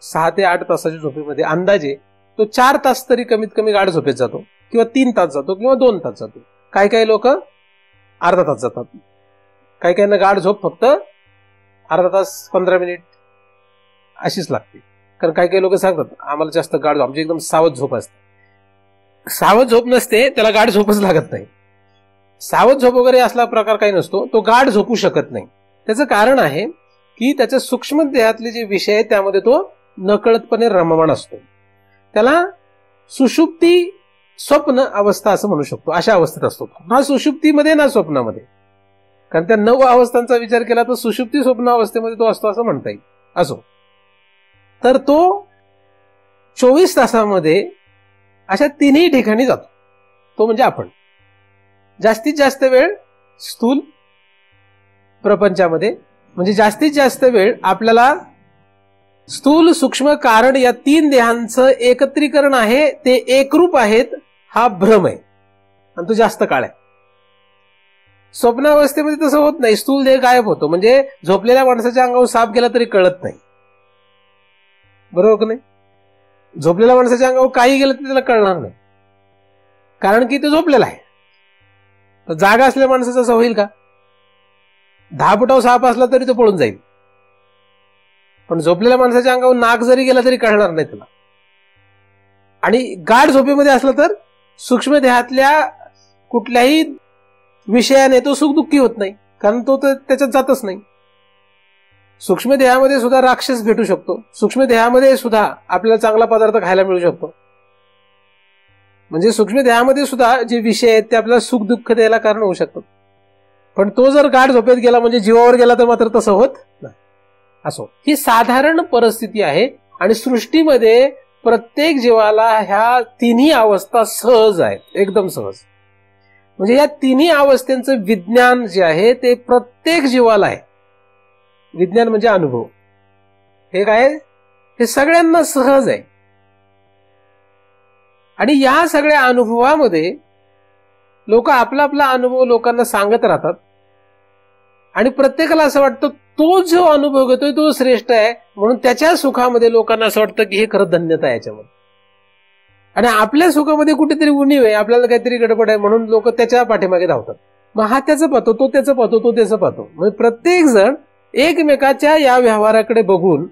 6 ते 8 तासाच्या झोपेमध्ये अंदाजे तो 4 तास तरी कमीत कमी गाढ झोपेत जातो किंवा 3 तास जातो किंवा 2 तास जातो. काही काही लोक अर्धा तास जातात. काही काहींना गाढ झोप फक्त अर्धा तास 15 मिनिट अशीच लागते. कारण काही काही लोक सांगतात आम्हाला जास्त गाढ झोप, आमची एकदम सावध झोप असते. सावध झोप नसते, त्याला गाढ झोपच लागत नाही. सावध झोप वगैरे असला प्रकार काही नसतो, तो गाढ झोपू शकत नाही. त्याचं कारण आहे की त्याच्या सूक्ष्म देहातले जे विषय आहेत त्यामध्ये तो नकळतपणे रममाण असतो. त्याला सुषुप्ती स्वप्न अवस्था असं म्हणू शकतो. अशा अवस्थेत असतो, ना सुषुप्तीमध्ये ना स्वप्नामध्ये. कारण त्या 9 अवस्थांचा विचार केला तर सुषुप्ती स्वप्न अवस्थेमध्ये तो असतो असं म्हणता येईल. असो, तर तो 24 तासामध्ये अशा तिन्ही ठिकाणी जातो. तो म्हणजे आपण जास्तीत जास्त वेळ स्थूल प्रपंचामध्ये, म्हणजे जास्तीत जास्त वेळ आपल्याला स्थूल, सूक्ष्म, कारण या 3 देहांचं एकत्रीकरण आहे, ते एकरूप आहेत हा भ्रम आहे आणि तो जास्त काळ आहे. स्वप्नावस्थेमध्ये तसं होत नाही. स्थूल देह गायब होतो, म्हणजे झोपलेल्या माणसाच्या अंगावर साप गेला तरी कळत नाही. बरोबर की नाही? झोपलेल्या माणसाच्या अंगावर काही गेलं तरी त्याला कळणार नाही, कारण की तो झोपलेला आहे. तर जागा असलेल्या माणसाचं असं होईल का? 10 फुटावर साप असला तरी तो पळून जाईल, पण झोपलेल्या माणसाच्या अंगावर नाग जरी गेला तरी कळणार नाही त्याला. आणि गाढ झोपेमध्ये असला तर सूक्ष्म देहातल्या कुठल्याही विषयाने तो सुख दुःखी होत नाही, कारण तो तर त्याच्यात जातच नाही. सूक्ष्म देहामध्ये सुद्धा राक्षस भेटू शकतो. सूक्ष्म देहामध्ये सुद्धा आपल्याला चांगला पदार्थ खायला मिळू शकतो. म्हणजे सूक्ष्म देहामध्ये सुद्धा जे विषय आहेत ते आपल्याला सुख दुःख द्यायला कारण होऊ शकतात. पण तो जर गाढ झोपेत गेला म्हणजे जीवावर गेला तर मात्र तसं होत नाही. असो, ही साधारण परिस्थिती आहे आणि सृष्टीमध्ये प्रत्येक जीवाला ह्या तिन्ही अवस्था सहज आहेत, एकदम सहज. म्हणजे या तिन्ही अवस्थेचं विज्ञान जे आहे ते प्रत्येक जीवाला आहे. विज्ञान म्हणजे अनुभव. हे काय? हे सगळ्यांना सहज आहे. आणि या सगळ्या अनुभवामध्ये लोक आपला आपला अनुभव लोकांना सांगत राहतात आणि प्रत्येकाला असं वाटतं तो जो अनुभव घेतोय तो श्रेष्ठ आहे, म्हणून त्याच्या सुखामध्ये लोकांना असं वाटतं की हे खरं धन्यता आहे याच्यामध्ये. आणि आपल्या सुखामध्ये कुठेतरी उणीव आहे, आपल्याला काहीतरी गडबड आहे, म्हणून लोक त्याच्या पाठीमागे धावतात. मग हा त्याचं पाहतो, तो त्याचं पाहतो, तो त्याचं पाहतो. म्हणजे प्रत्येक जण एकमेकाच्या या व्यवहाराकडे बघून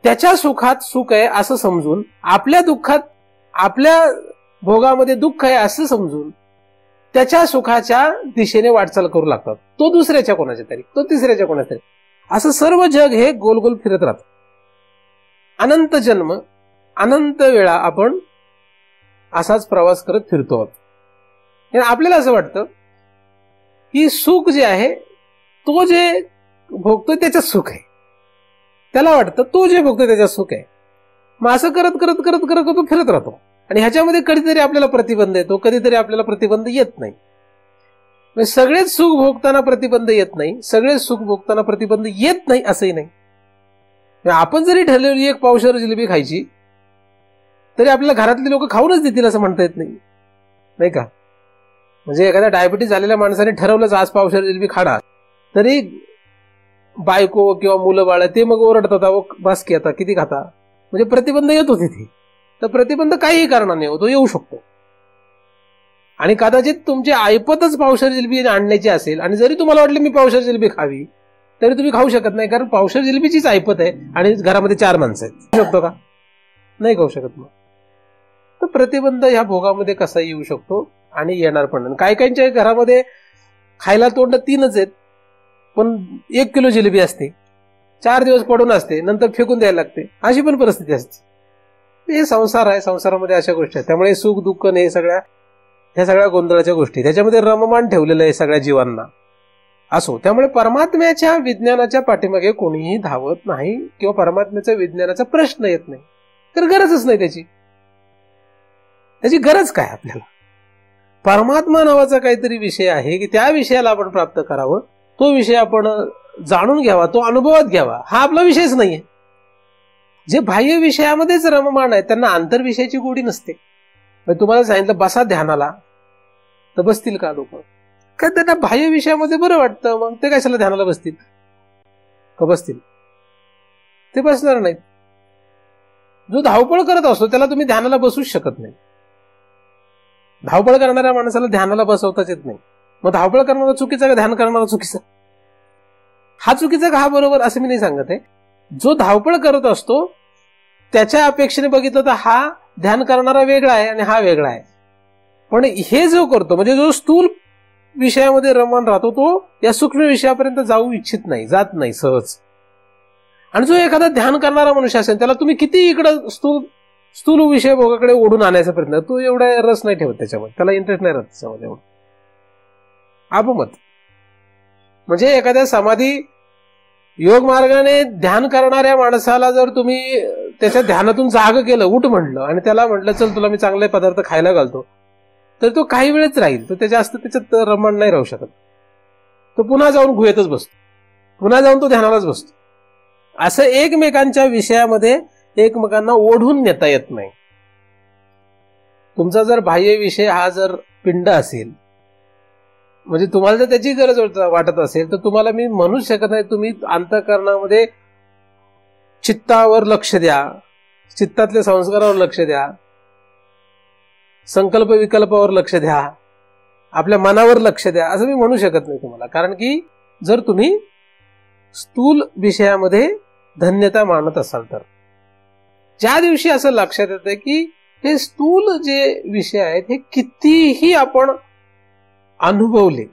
त्याच्या सुखात सुख आहे असं समजून, आपल्या दुःखात, आपल्या भोगामध्ये दुःख आहे असं समजून त्याच्या सुखाच्या दिशेने वाटचाल करू लागतात. तो दुसऱ्याच्या कोणाच्या तरी, तो तिसऱ्याच्या कोणाच्या तरी, असं सर्व जग हे गोल गोल फिरत राहतं. अनंत जन्म, अनंत वेळा आपण असाच प्रवास करत फिरतो आहोत. आपल्याला असं वाटतं की सुख जे आहे तो जे भोगतोय त्याच्यात सुख आहे, त्याला वाटतं तो जे भोगतोय त्याच्यात सुख आहे. मग असं करत करत करत करत तो फिरत राहतो आणि ह्याच्यामध्ये कधीतरी आपल्याला प्रतिबंध येतो, कधीतरी आपल्याला प्रतिबंध येत नाही. म्हणजे सगळेच सुख भोगताना प्रतिबंध येत नाही, सगळेच सुख भोगताना प्रतिबंध येत नाही असंही नाही. आपण जरी ठरलेली एक पावशेर जिलेबी खायची तरी आपल्याला घरातली लोक खाऊनच देतील असं म्हणता येत नाही, नाही का? म्हणजे एखाद्या डायबिटीस झालेल्या माणसाने ठरवलंच आज पावशेर जिलेबी खाणार, तरी बायको किंवा मुलं बाळ ते मग ओरडतात, बस की आता किती खाता. म्हणजे प्रतिबंध येतो तिथे. तर प्रतिबंध काहीही कारणाने होतो, येऊ शकतो. आणि कदाचित तुमची ऐपतच पावशेर जिलेबी आणण्याची असेल आणि जरी तुम्हाला वाटलं मी पावशेर जिलेबी खावी तरी तुम्ही खाऊ शकत नाही, कारण पावशेर जिलेबीचीच ऐपत आहे आणि घरामध्ये 4 माणसं आहेत. खाऊ शकतो का? नाही खाऊ शकत. मग तर प्रतिबंध ह्या भोगामध्ये कसा येऊ शकतो आणि येणार पण नाही. काही काहींच्या घरामध्ये खायला तोंड 3च आहेत, पण 1 किलो जिलेबी असते, 4 दिवस पडून असते, नंतर फेकून द्यायला लागते, अशी पण परिस्थिती असते. हे संसार आहे, संसारामध्ये अशा गोष्टी आहेत. त्यामुळे सुख दुःख हे सगळ्या गोंधळाच्या गोष्टी, त्याच्यामध्ये रममान ठेवलेलं आहे सगळ्या जीवांना असो. त्यामुळे परमात्म्याच्या विज्ञानाच्या पाठीमागे कोणीही धावत नाही किंवा परमात्म्याच्या विज्ञानाचा प्रश्न येत नाही, तर गरजच नाही त्याची गरज काय आपल्याला? परमात्मा नावाचा काहीतरी विषय आहे की त्या विषयाला आपण प्राप्त करावं, तो विषय आपण जाणून घ्यावा, तो अनुभवात घ्यावा, हा आपला विषयच नाहीये. जे बाह्य विषयामध्येच रममाण आहे त्यांना आंतरविषयाची गोडी नसते. तुम्हाला सांगितलं बसा ध्यानाला, तर बसतील का लोक? काय त्यांना बाह्य विषयामध्ये बरं वाटतं, मग ते कशाला ध्यानाला बसतील का? बसतील? ते बसणार नाहीत. जो धावपळ करत असतो त्याला तुम्ही ध्यानाला बसूच शकत नाही. धावपळ करणाऱ्या माणसाला ध्यानाला बसवताच येत नाही. मग धावपळ करणारा चुकीचा का ध्यान करणारा चुकीचा? हा चुकीचा का हा बरोबर असं मी नाही सांगत आहे. जो धावपळ करत असतो त्याच्या अपेक्षेने बघितलं तर हा ध्यान करणारा वेगळा आहे आणि हा वेगळा आहे. पण हे जो करतो म्हणजे जो स्थूल विषयामध्ये रममान राहतो तो या सूक्ष्म विषयापर्यंत जाऊ इच्छित नाही, जात नाही सहज. आणि जो एखादा ध्यान करणारा मनुष्य असेल त्याला तुम्ही किती इकडं स्थूल विषय भोगाकडे ओढून आणायचा प्रयत्न, तो एवढा रस नाही ठेवत त्याच्यामध्ये, त्याला इंटरेस्ट नाही राहत त्याच्यामध्ये एवढं. आपमत म्हणजे एखाद्या समाधी योग मार्गाने ध्यान करणाऱ्या माणसाला जर तुम्ही त्याच्या ध्यानातून जाग केलं, उठ म्हटलं आणि त्याला म्हटलं चल तुला मी चांगले पदार्थ खायला घालतो, तर तो काही वेळच राहील, तो जास्त त्याच्यात रमण नाही राहू शकत. तो पुन्हा जाऊन गुहेतच बसतो, पुन्हा जाऊन तो ध्यानालाच बसतो. असं एकमेकांच्या विषयामध्ये एकमेकांना ओढून नेता येत नाही. तुमचा जर बाह्य विषय हा जर पिंड असेल, म्हणजे तुम्हाला जर त्याची गरज वाटत असेल तर तुम्हाला मी म्हणूच शकत नाही तुम्ही अंतःकरणामध्ये चित्तावर लक्ष द्या, चित्तातल्या संस्कारावर लक्ष द्या, संकल्प विकल्पावर लक्ष द्या, आपल्या मनावर लक्ष द्या, असं मी म्हणू शकत नाही तुम्हाला. कारण की जर तुम्ही स्थूल विषयामध्ये धन्यता मानत असाल तर ज्या दिवशी असं लक्षात येतं की हे स्थूल जे विषय आहेत हे कितीही आपण अनुभवले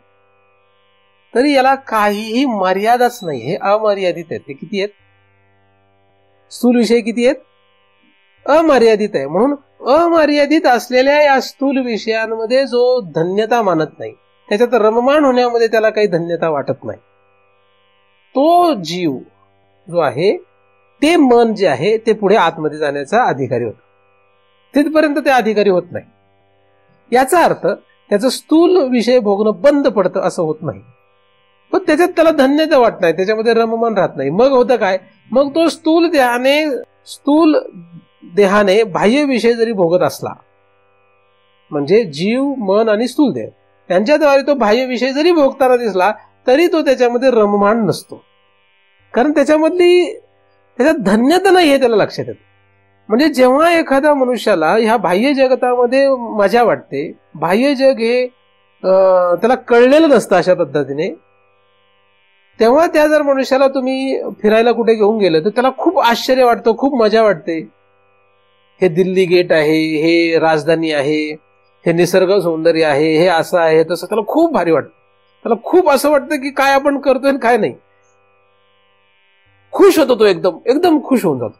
तरी याला काहीही मर्यादाच नाही, हे अमर्यादित आहेत. हे किती आहेत? स्थूल विषय किती आहेत? अमर्यादित आहे. म्हणून अमर्यादित असलेल्या या स्थूल विषयांमध्ये जो धन्यता मानत नाही, त्याच्यात रममाण होण्यामध्ये त्याला काही धन्यता वाटत नाही, तो जीव जो आहे ते मन जे आहे ते पुढे आतमध्ये जाण्याचा अधिकारी होतं. तिथपर्यंत ते अधिकारी होत नाही. याचा अर्थ त्याचं स्थूल विषय भोगणं बंद पडतं असं होत नाही, पण त्याच्यात त्याला धन्यता वाटत नाही, त्याच्यामध्ये रममान राहत नाही. मग होतं काय? मग तो स्थूल देहाने बाह्य विषय जरी भोगत असला, म्हणजे जीव मन आणि स्थूल देह त्यांच्याद्वारे तो बाह्य विषय जरी भोगताना दिसला तरी तो त्याच्यामध्ये रममान नसतो, कारण त्याच्यात धन्यता नाही हे त्याला लक्षात येतं. म्हणजे जेव्हा एखाद्या मनुष्याला ह्या बाह्य जगतामध्ये मजा वाटते, बाह्य जग हे त्याला कळलेलं नसतं अशा पद्धतीने, तेव्हा त्या जर मनुष्याला तुम्ही फिरायला कुठे घेऊन गेलं तर त्याला खूप आश्चर्य वाटतं, खूप मजा वाटते. हे दिल्ली गेट आहे, हे राजधानी आहे, हे निसर्ग सौंदर्य आहे, हे असं आहे तसं, त्याला खूप भारी वाटतं. त्याला खूप असं वाटतं की काय आपण करतोय आणि काय नाही. खुश होतो तो, एकदम खुश होऊन जातो.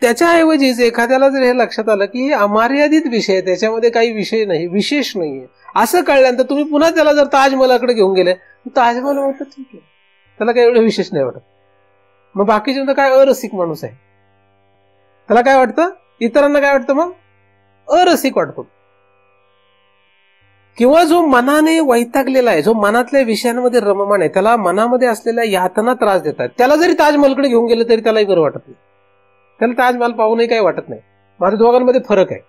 त्याच्याऐवजीच एखाद्याला जर हे लक्षात आलं की हे अमर्यादित विषय आहे, त्याच्यामध्ये काही विषय नाही, विशेष नाहीये, असं कळल्यानंतर तुम्ही पुन्हा त्याला जर ताजमहलाकडे घेऊन गेले, ताजमहल वाटत ठीक आहे, त्याला काही एवढं विशेष नाही वाटत. मग बाकीच्या काय अरसिक माणूस आहे, त्याला काय वाटतं, इतरांना काय वाटतं, मग अरसिक वाटतो. किंवा जो मनाने वैतागलेला आहे, जो मनातल्या विषयांमध्ये रममाण आहे, त्याला मनामध्ये असलेल्या यातना त्रास देतात, त्याला जरी ताजमहलकडे घेऊन गेलं तरी त्यालाही बरं वाटत नाही, त्याला ताजमहल पाहूनही काही वाटत नाही. माझ्या दोघांमध्ये फरक आहे.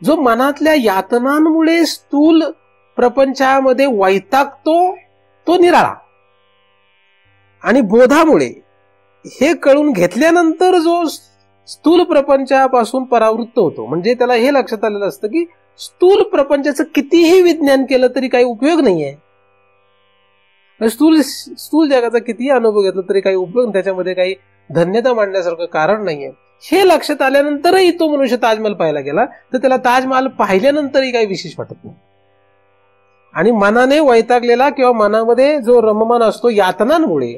जो मनातल्या यातनांमुळे स्थूल प्रपंचामध्ये वैतागतो तो निराळा, आणि बोधामुळे हे कळून घेतल्यानंतर जो स्थूल प्रपंचापासून परावृत्त होतो, म्हणजे त्याला हे लक्षात आलेलं असतं की स्थूल प्रपंचाचं कितीही विज्ञान केलं तरी काही उपयोग नाहीये, स्थूल जगाचा कितीही अनुभव घेतला तरी काही उपयोग, त्याच्यामध्ये काही धन्यता मांडण्यासारखं कारण नाहीये. हे लक्षात आल्यानंतरही तो मनुष्य ताजमहल पाहायला गेला तर त्याला ताजमहल पाहिल्यानंतरही काही विशेष वाटत नाही. आणि मनाने वैतागलेला किंवा मनामध्ये जो रममान असतो यातनांमुळे,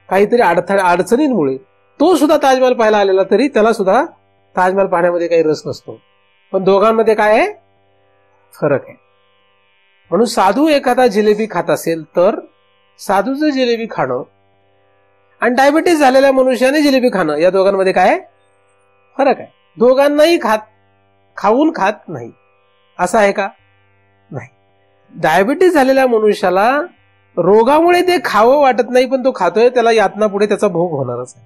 काहीतरी अडचणींमुळे, तो सुद्धा ताजमहल पाहायला आलेला तरी त्याला सुद्धा ताजमहल पाहण्यामध्ये काही रस नसतो. पण दोघांमध्ये काय आहे, फरक आहे. म्हणून साधू एखादा जिलेबी खात असेल तर साधूचं जिलेबी खाणं आणि डायबिटीस झालेल्या मनुष्याने जिलेबी खाणं या दोघांमध्ये काय फरक आहे. दोघांनाही खाऊन खात नाही असं आहे का, नाही. डायबिटीस झालेल्या मनुष्याला रोगामुळे ते खावं वाटत नाही, पण तो खातोय, त्याला यातना पुढे त्याचा भोग होणारच आहे.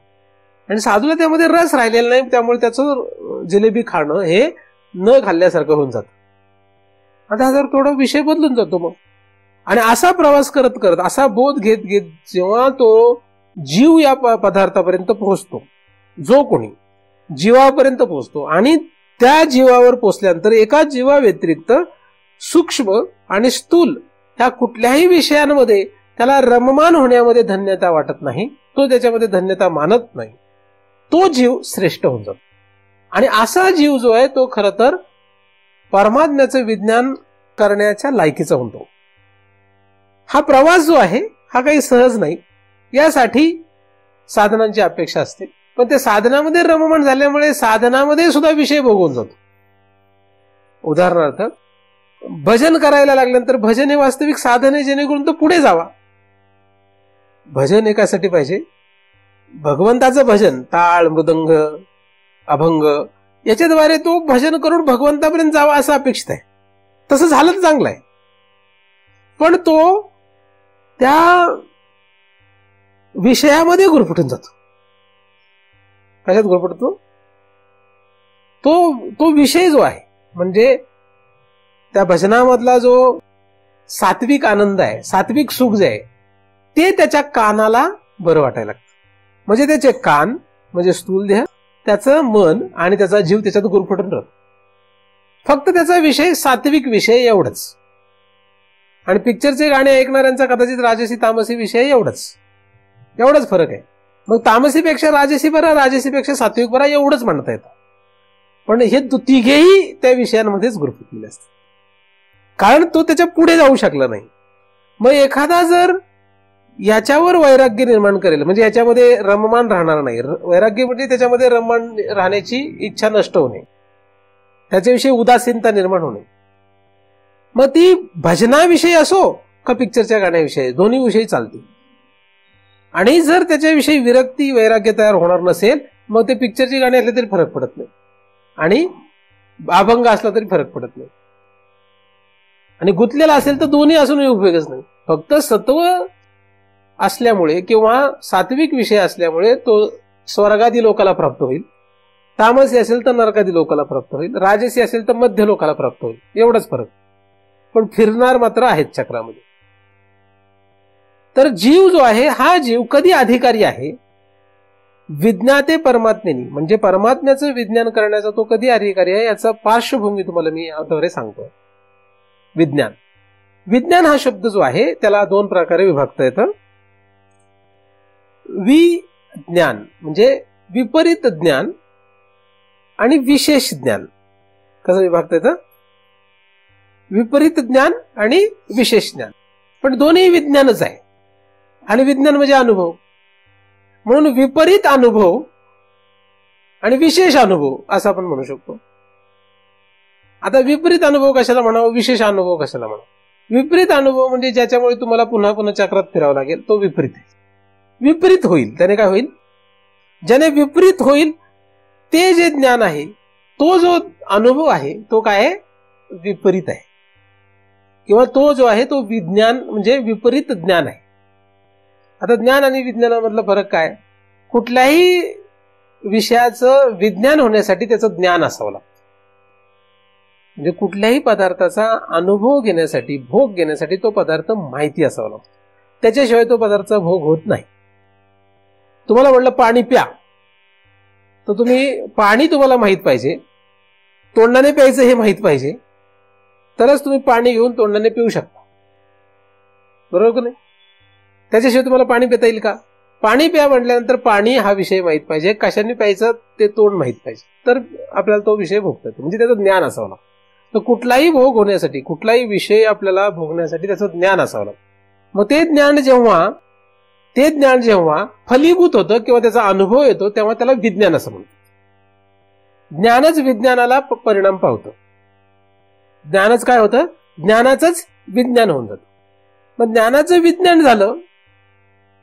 आणि साधूला त्यामध्ये रस राहिलेला नाही, त्यामुळे त्याचं जिलेबी खाणं हे न खाल्ल्यासारखं होऊन जातं. आता जर थोडा विषय बदलून जातो मग. आणि असा प्रवास करत करत, असा बोध घेत घेत जेव्हा तो जीव या पदार्थापर्यंत पोहोचतो, जो कोणी जीवापर्यंत पोहोचतो, आणि त्या जीवावर पोहोचल्यानंतर एका जीवाव्यतिरिक्त सूक्ष्म आणि स्थूल ह्या कुठल्याही विषयांमध्ये त्याला रममान होण्यामध्ये धन्यता वाटत नाही, तो त्याच्यामध्ये धन्यता मानत नाही, तो जीव श्रेष्ठ होऊन जातो. आणि असा जीव जो आहे तो खरं तर परमात्म्याचं विज्ञान करण्याच्या लायकीचा होतो. हा प्रवास जो आहे हा काही सहज नाही, यासाठी साधनांची अपेक्षा असते. पण ते साधनामध्ये रममान झाल्यामुळे साधनामध्ये सुद्धा विषय भोगवून जातो. उदाहरणार्थ भजन करायला लागल्यानंतर भजन हे वास्तविक साधन आहे जेणेकरून तो पुढे जावा. भजन एकासाठी पाहिजे, भगवंताचं भजन, टाळ, मृदंग, अभंग याच्याद्वारे तो भजन करून भगवंतापर्यंत जावा असं अपेक्षित आहे. तसं झालं तर चांगलं आहे, पण तो त्या विषयामध्ये गुरफटून जातो. कशात गुरफटतो, तो विषय जो आहे, म्हणजे त्या भजनामधला जो सात्विक आनंद आहे, सात्विक सुख जे आहे ते त्याच्या कानाला बरं वाटायला लागतं. म्हणजे त्याचे कान म्हणजे स्थूल देह, त्याचं मन आणि त्याचा जीव त्याच्यात गुरफटून राहतो. फक्त त्याचा विषय सात्विक विषय एवढंच. आणि पिक्चरचे गाणे ऐकणाऱ्यांचा कदाचित राजसी तामसी विषय एवढंच फरक आहे. मग तामसीपेक्षा राजसी बरा, राजसीपेक्षा सात्विक बरा एवढंच म्हणता येतं. पण हे तिघेही त्या विषयांमध्येच गुरफटलेले असतात, कारण तो त्याच्या पुढे जाऊ शकला नाही. मग एखादा जर याच्यावर वैराग्य निर्माण करेल, म्हणजे याच्यामध्ये रममान राहणार नाही, वैराग्य म्हणजे त्याच्यामध्ये रममान राहण्याची इच्छा नष्ट होणे, त्याच्याविषयी उदासीनता निर्माण होणे. मग ती भजनाविषयी असो का पिक्चरच्या गाण्याविषयी, दोन्ही विषयी चालते. आणि जर त्याच्याविषयी विरक्ती वैराग्य तयार होणार नसेल, मग ते पिक्चरची गाणी असले तरी फरक पडत नाही, आणि अभंग असला तरी फरक पडत नाही. आणि गुंतलेला असेल तर दोन्ही असूनही उपयोगच नाही. फक्त सत्व असल्यामुळे किंवा सात्विक विषय असल्यामुळे तो स्वर्गादी लोकाला प्राप्त होईल, तामसी असेल तर नरकादी लोकाला प्राप्त होईल, राजसी असेल तर मध्य लोकाला प्राप्त होईल, एवढाच फरक. पण फिरणार मात्र आहेत चक्रामध्ये. तर जीव जो आहे हा जीव कधी अधिकारी आहे, विज्ञाते परमात्मेनी, म्हणजे परमात्म्याचं विज्ञान करण्याचा तो कधी अधिकारी आहे याचा पार्श्वभूमी तुम्हाला मी याद्वारे सांगतो. विज्ञान हा शब्द जो आहे त्याला दोन प्रकारे विभागता येतं. विज्ञान म्हणजे विपरीत ज्ञान आणि विशेष ज्ञान. कसं विभागता येतं, विपरीत ज्ञान आणि विशेष ज्ञान. पण दोन्ही विज्ञानच आहे, आणि विज्ञान म्हणजे अनुभव. म्हणून विपरीत अनुभव आणि विशेष अनुभव असं आपण म्हणू शकतो. आता विपरीत अनुभव कशाला म्हणावं, विशेष अनुभव कशाला म्हणावं. विपरीत अनुभव म्हणजे ज्याच्यामुळे तुम्हाला पुन्हा पुन्हा चक्रात फिरावं लागेल, तो विपरीत आहे. विपरीत होईल त्याने काय होईल, ज्याने विपरीत होईल ते जे ज्ञान आहे, तो जो अनुभव आहे तो काय आहे, विपरीत आहे, किंवा तो जो आहे तो विज्ञान म्हणजे विपरीत ज्ञान आहे. आता ज्ञान आणि विज्ञानामधला फरक काय? कुठल्याही विषयाचं विज्ञान होण्यासाठी त्याचं ज्ञान असावं लागतं. म्हणजे कुठल्याही पदार्थाचा अनुभव घेण्यासाठी, भोग घेण्यासाठी तो पदार्थ माहिती असावा लागतो. त्याच्याशिवाय तो पदार्थाचा भोग होत नाही. तुम्हाला म्हटलं पाणी प्या, तर पाणी तुम्हाला माहित पाहिजे, तोंडाने प्यायचं हे माहित पाहिजे, तरच तुम्ही पाणी घेऊन तोंडाने पिऊ शकता. बरोबर का नाही? त्याच्याशिवाय तुम्हाला पाणी पिता येईल का? पाणी प्या म्हटल्यानंतर पाणी हा विषय माहित पाहिजे, कशाने प्यायचं ते तोंड माहित पाहिजे, तर आपल्याला तो विषय भोगता येतो. म्हणजे त्याचं ज्ञान असावं लागतं. तर कुठलाही भोग होण्यासाठी, कुठलाही विषय आपल्याला भोगण्यासाठी त्याचं ज्ञान असावं लागतं. मग ते ज्ञान जेव्हा फलीभूत होतं किंवा त्याचा अनुभव येतो तेव्हा त्याला विज्ञान असं म्हणतात. ज्ञानच विज्ञानाला परिणाम पावतं. ज्ञानच काय होतं? ज्ञानाचंच विज्ञान होऊन जातं. मग ज्ञानाचं विज्ञान झालं,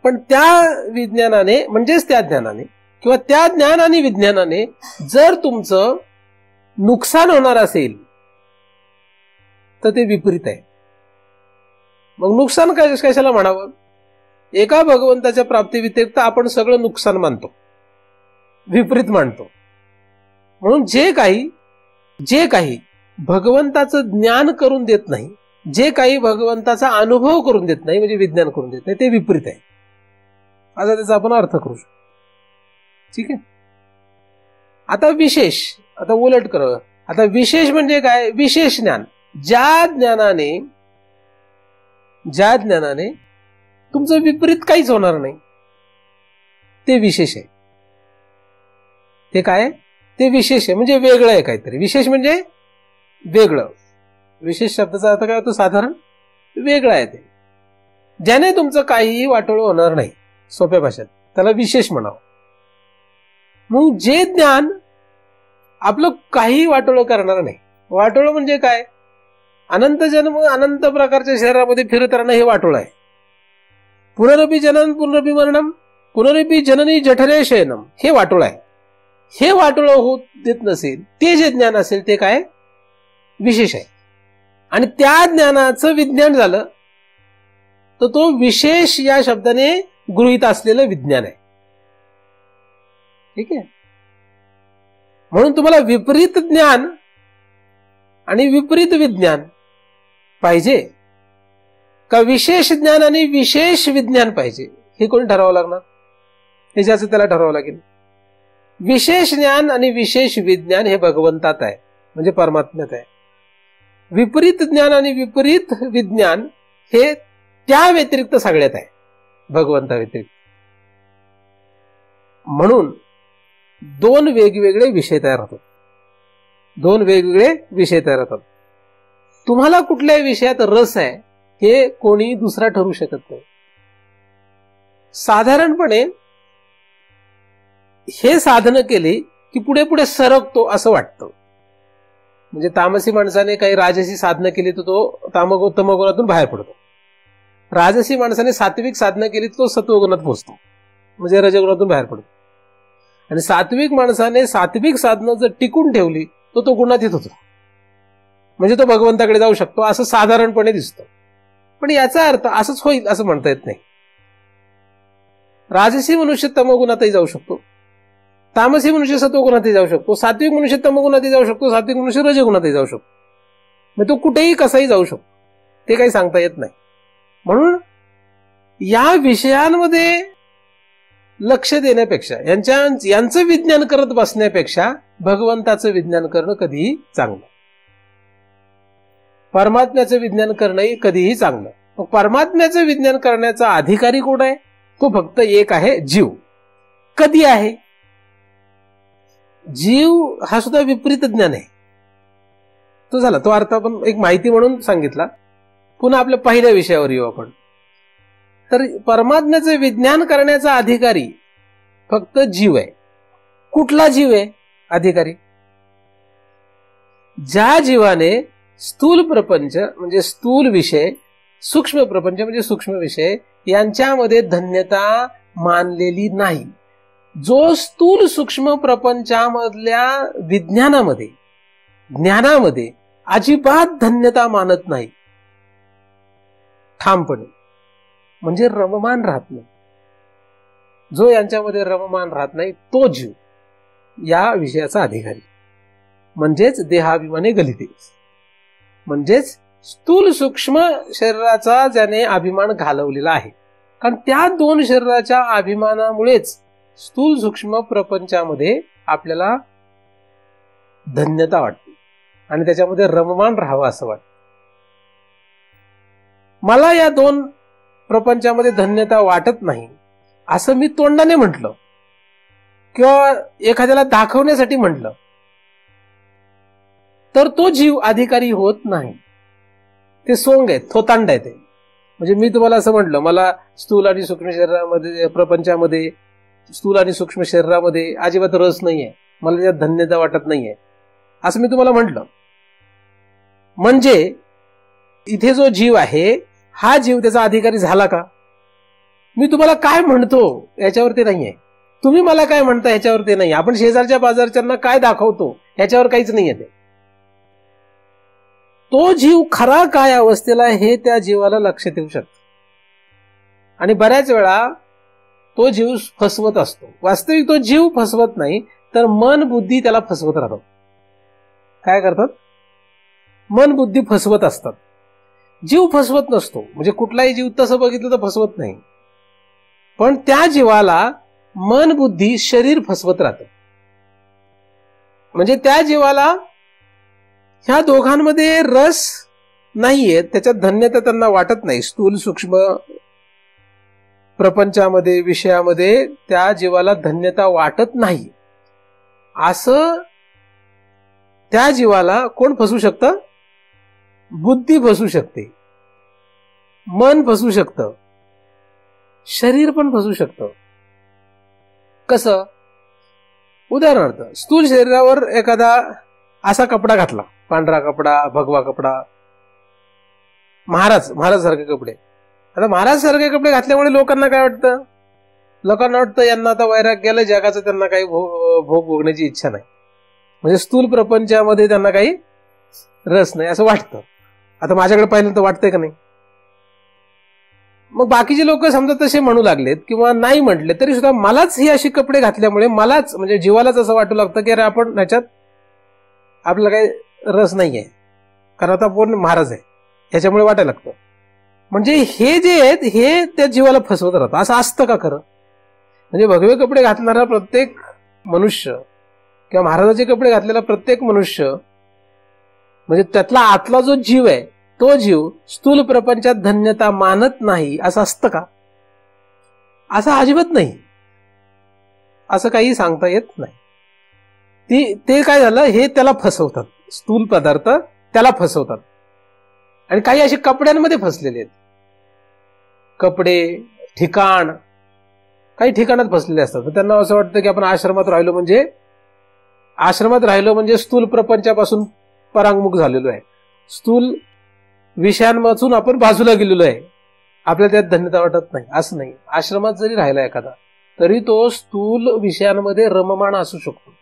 पण त्या विज्ञानाने म्हणजेच त्या ज्ञानाने किंवा त्या ज्ञान आणि विज्ञानाने जर तुमचं नुकसान होणार असेल तर ते विपरीत आहे. मग नुकसान कशाला म्हणावं? एका भगवंताच्या प्राप्ती व्यतिरिक्त आपण सगळं नुकसान मानतो, विपरीत मानतो. म्हणून जे काही भगवंताचं ज्ञान करून देत नाही, जे काही भगवंताचा अनुभव करून देत नाही, म्हणजे विज्ञान करून देत नाही, ते विपरीत आहे. आता त्याचा आपण अर्थ करू शकतो. ठीक आहे. आता विशेष, आता उलट करावं. आता विशेष म्हणजे काय? विशेष ज्ञान. ज्या ज्ञानाने तुमचं विपरीत काहीच होणार नाही, ते विशेष आहे. ते काय? ते विशेष आहे, म्हणजे वेगळं आहे काहीतरी. विशेष म्हणजे वेगळं. विशेष शब्दाचा अर्थ काय होतो? साधारण वेगळं आहे ते, ज्याने तुमचं काहीही वाटोळं होणार नाही. सोप्या भाषेत त्याला विशेष म्हणावं. मग जे ज्ञान आपलं काही वाटोळं करणार नाही. वाटोळं म्हणजे काय? अनंत जन्म, अनंत प्रकारच्या शरीरामध्ये फिरत राहणं हे वाटोळं आहे. पुनरपि जनन पुनरपि मरणम पुनरपि जननी जठरे शयनम हे वाटोळं आहे. हे वाटोळं होत देत नसेल ते जे ज्ञान असेल ते काय? विशेष आहे. आणि त्या ज्ञानाचं विज्ञान झालं तर तो विशेष या शब्दाने गृहीत असलेलं विज्ञान आहे. ठीक आहे. म्हणून तुम्हाला विपरीत ज्ञान आणि विपरीत विज्ञान पाहिजे का विशेष ज्ञान आणि विशेष विज्ञान पाहिजे, हे कोण ठरवावं लागणार? हे ज्याचं त्याला ठरवावं लागेल. विशेष ज्ञान आणि विशेष विज्ञान हे भगवंतात आहे, म्हणजे परमात्म्यात आहे. विपरीत ज्ञान आणि विपरीत विज्ञान हे त्या व्यतिरिक्त सगळ्यात आहे, भगवंता व्यतिरिक्त. म्हणून दोन वेगवेगळे विषय तयार होतात. दोन वेगवेगळे विषय तयार होतात. तुम्हाला कुठल्या विषयात रस आहे हे कोणी दुसरा ठरवू शकत नाही. साधारणपणे हे साधन केले की पुढे पुढे सरकतो असं वाटतं. म्हणजे तामसी माणसाने काही राजसी साधनं केली तर तो तमोगुणातून बाहेर पडतो. राजसी माणसाने सात्विक साधनं केली तर तो सत्वगुणात पोहोचतो, म्हणजे रजगुणातून बाहेर पडतो. आणि सात्विक माणसाने सात्विक साधनं जर टिकून ठेवली तर तो गुणातीत होतो, म्हणजे तो भगवंताकडे जाऊ शकतो असं साधारणपणे दिसतं. पण याचा अर्थ असंच होईल असं म्हणता येत नाही. राजसी मनुष्य तमोगुणातही जाऊ शकतो, तामसी मनुष्य सत्वगुणातही जाऊ शकतो, सात्विक मनुष्य तमोगुणातही जाऊ शकतो, सात्विक मनुष्य रजगुणातही जाऊ शकतो. मग तो कुठेही कसाही जाऊ शकतो, ते काही सांगता येत नाही. म्हणून या विषयांमध्ये लक्ष देण्यापेक्षा, यांचं विज्ञान करत बसण्यापेक्षा भगवंताचं विज्ञान करणं कधीही चांगलं, परमात्म्याचं विज्ञान करणंही कधीही चांगलं. मग परमात्म्याचं विज्ञान करण्याचा अधिकारी कोण आहे? तो फक्त एक आहे, जीव. कधी आहे? जीव हा सुद्धा विपरीत ज्ञान आहे. तो झाला, तो अर्थ आपण एक माहिती म्हणून सांगितला. पुन्हा आपल्या पहिल्या विषयावर येऊ आपण. तर परमात्म्याचं विज्ञान करण्याचा अधिकारी फक्त जीव आहे. कुठला जीव आहे अधिकारी? ज्या जीवाने स्थूल प्रपंच म्हणजे स्थूल विषय, सूक्ष्म प्रपंच म्हणजे सूक्ष्म विषय यांच्यामध्ये धन्यता मानलेली नाही, जो स्थूल सूक्ष्म प्रपंचामधल्या विज्ञानामध्ये ज्ञानामध्ये अजिबात धन्यता मानत नाही ठामपणे, म्हणजे रममान राहत नाही, जो यांच्यामध्ये रममान राहत नाही तो जीव या विषयाचा अधिकारी, म्हणजेच देहाभिमाने गलिते, म्हणजेच स्थूल सूक्ष्म शरीराचा ज्याने अभिमान घालवलेला आहे. कारण त्या दोन शरीराच्या अभिमानामुळेच स्थूल सूक्ष्म प्रपंचामध्ये आपल्याला धन्यता वाटते आणि त्याच्यामध्ये रममान राहावं असं वाटतं. मला या दोन प्रपंचामध्ये धन्यता वाटत नाही असं मी तोंडाने म्हटलं किंवा एखाद्याला दाखवण्यासाठी म्हटलं तर तो जीव अधिकारी होत नाही. ते सोंग आहे, थोतांड आहे ते. म्हणजे मी तुम्हाला असं म्हटलं मला स्थूल आणि सूक्ष्म शरीरामध्ये प्रपंचामध्ये स्थूल आणि सूक्ष्म शरीरामध्ये अजिबात रस नाहीये, मला त्यात धन्यता वाटत नाहीये असं मी तुम्हाला म्हटलं, म्हणजे इथे जो जीव आहे हा जीव त्याचा अधिकारी झाला का? मी तुम्हाला काय म्हणतो याच्यावरती नाहीये, तुम्ही मला काय म्हणता ह्याच्यावरती नाही, आपण शेजारच्या बाजारच्यांना काय दाखवतो ह्याच्यावर काहीच नाहीये. तो जीव खरा काय अवस्थेला हे त्या जीवाला लक्षात येऊ शकतं आणि बऱ्याच वेळा तो जीव फसवत असतो. वास्तविक तो जीव फसवत नाही तर मन बुद्धी त्याला फसवत राहतात. काय करतात? मन बुद्धी फसवत असतात. जीव फसवत नसतो, म्हणजे कुठलाही जीव तसं बघितलं तर फसवत नाही, पण त्या जीवाला मन बुद्धी शरीर फसवत राहतं. म्हणजे त्या जीवाला ह्या दोघांमध्ये रस नाहीये, त्याच्यात धन्यता त्यांना वाटत नाही. स्थूल सूक्ष्म प्रपंचामध्ये विषयामध्ये त्या जीवाला धन्यता वाटत नाही. असं त्या जीवाला कोण फसू शकतं? बुद्धी फसू शकते, मन फसू शकतं, शरीर पण फसू शकतं. कसं? उदाहरणार्थ स्थूल शरीरावर एखादा असा कपडा घातला, पांढरा कपडा, भगवा कपडा, महाराज सारखे कपडे. आता महाराज सारखे कपडे घातल्यामुळे लोकांना काय वाटतं? लोकांना वाटतं यांना आता वैराग गेलं, जगाचं त्यांना काही भोग भोगण्याची इच्छा नाही, म्हणजे स्थूल प्रपंचामध्ये त्यांना काही रस नाही असं वाटतं. आता माझ्याकडे पाहिलं तर वाटतंय का नाही? मग बाकीचे लोक समजा तसे म्हणू लागलेत किंवा नाही म्हटले तरी सुद्धा मलाच ही अशी कपडे घातल्यामुळे मलाच म्हणजे जीवालाच असं वाटू लागतं की अरे आपण ह्याच्यात आपल्याला काही रस नाहीये, कारण आता आपण महाराज आहे ह्याच्यामुळे वाटायला लागतं. म्हणजे हे जे आहेत हे त्या जीवाला फसवत राहतं. असं असतं का खरं? म्हणजे भगवे कपडे घातणारा प्रत्येक मनुष्य किंवा महाराजाचे कपडे घातलेला प्रत्येक मनुष्य म्हणजे त्यातला आतला जो जीव आहे तो जीव स्थूल प्रपंचात धन्यता मानत नाही असं असतं का? असं अजिबात नाही, असं काही सांगता येत नाही. ते काय झालं, हे त्याला फसवतात, स्थूल पदार्थ त्याला फसवतात. आणि काही असे कपड्यांमध्ये फसलेले आहेत, कपडे, ठिकाण, काही ठिकाणात फसलेले असतात. त्यांना असं वाटतं की आपण आश्रमात राहिलो म्हणजे स्थूल प्रपंचापासून परांगमुख झालेलो आहे, स्थूल विषयांपासून आपण बाजूला गेलेलो आहे, आपल्याला त्यात धन्यता वाटत नाही. असं नाही. आश्रमात जरी राहिला एखादा तरी तो स्थूल विषयांमध्ये रममाण असू शकतो.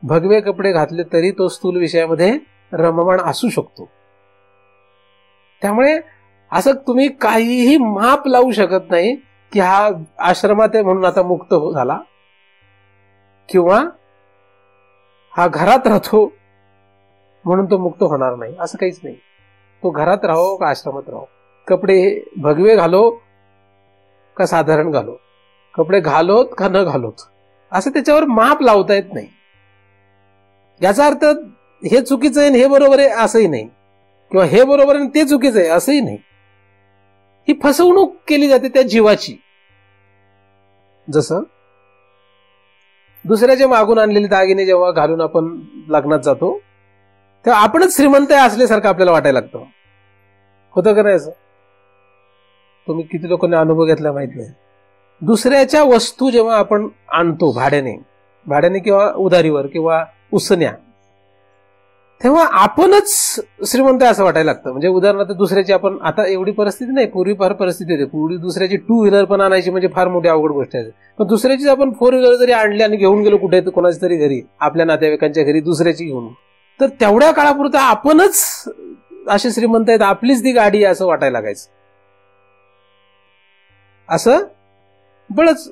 भगवे कपडे घातले तरी तो स्थूल विषयामध्ये रममाण असू शकतो. त्यामुळे असं तुम्ही काहीही माप लावू शकत नाही की हा आश्रमात आहे म्हणून आता मुक्त झाला किंवा हा घरात राहतो म्हणून तो मुक्त होणार नाही, असं काहीच नाही. तो घरात राहो का आश्रमात राहो, कपडे भगवे घालो का साधारण घालो, कपडे घालोत का न घालोत, असं त्याच्यावर माप लावता येत नाही. याचा अर्थ हे चुकीचं आहे हे बरोबर आहे असंही नाही, किंवा हे बरोबर आहे ते चुकीचं आहे असंही नाही. ही फसवणूक केली जाते त्या जीवाची. जसं दुसऱ्याच्या मागून आणलेले दागिने जेव्हा घालून आपण लग्नात जातो तेव्हा आपणच श्रीमंत आहे असल्यासारखं आपल्याला वाटायला लागतं. होतं का नाही असं? तुम्ही किती लोकांनी अनुभव घेतला माहित नाही. दुसऱ्याच्या वस्तू जेव्हा आपण आणतो भाड्याने किंवा उधारीवर किंवा उसन्या, तेव्हा आपणच श्रीमंत आहे असं वाटायला लागतं. म्हणजे उदाहरणार्थ दुसऱ्याची, आपण आता एवढी परिस्थिती नाही, पूर्वी फार परिस्थिती होती. पूर्वी दुसऱ्याची 2 व्हीलर पण आणायची म्हणजे फार मोठी अवघड गोष्ट आहे. पण दुसऱ्याची आपण 4 व्हीलर जरी आणली आणि घेऊन गेलो कुठे कोणाच्या तरी घरी, आपल्या नातेवाईकांच्या घरी दुसऱ्याची घेऊन, तर तेवढ्या काळापुरतं आपणच असे श्रीमंत आहेत, आपलीच ती गाडी आहे असं वाटायला लागायचं. असं बळच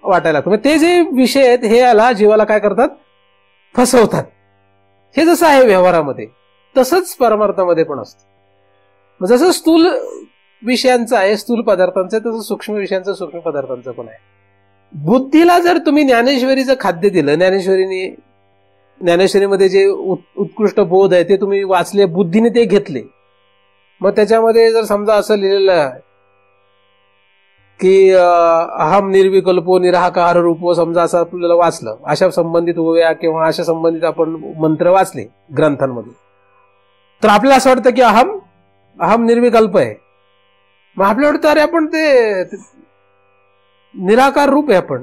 वाटायला लागतं. ते जे विषय आहेत हे याला जीवाला काय करतात, फसवतात. हे जसं आहे व्यवहारामध्ये तसंच परमार्थामध्ये पण असतं. जसं स्थूल विषयांचं आहे, स्थूल पदार्थांचं, तसं सूक्ष्म विषयांचं, सूक्ष्म पदार्थांचं पण आहे. बुद्धीला जर तुम्ही ज्ञानेश्वरीचं खाद्य दिलं, ज्ञानेश्वरीमध्ये जे उत्कृष्ट बोध आहे ते तुम्ही वाचले, बुद्धीने ते घेतले, मग त्याच्यामध्ये जर समजा असं लिहिलेलं आहे की अहम निर्विकल्पो निराकार रूपो, समजा असं आपल्याला वाचलं, अशा संबंधित ओव्या किंवा अशा संबंधित आपण मंत्र वाचले ग्रंथांमध्ये, तर आपल्याला असं वाटतं की अहम निर्विकल्प आहे. मग आपल्याला वाटतं अरे आपण ते निराकार रूप आहे आपण,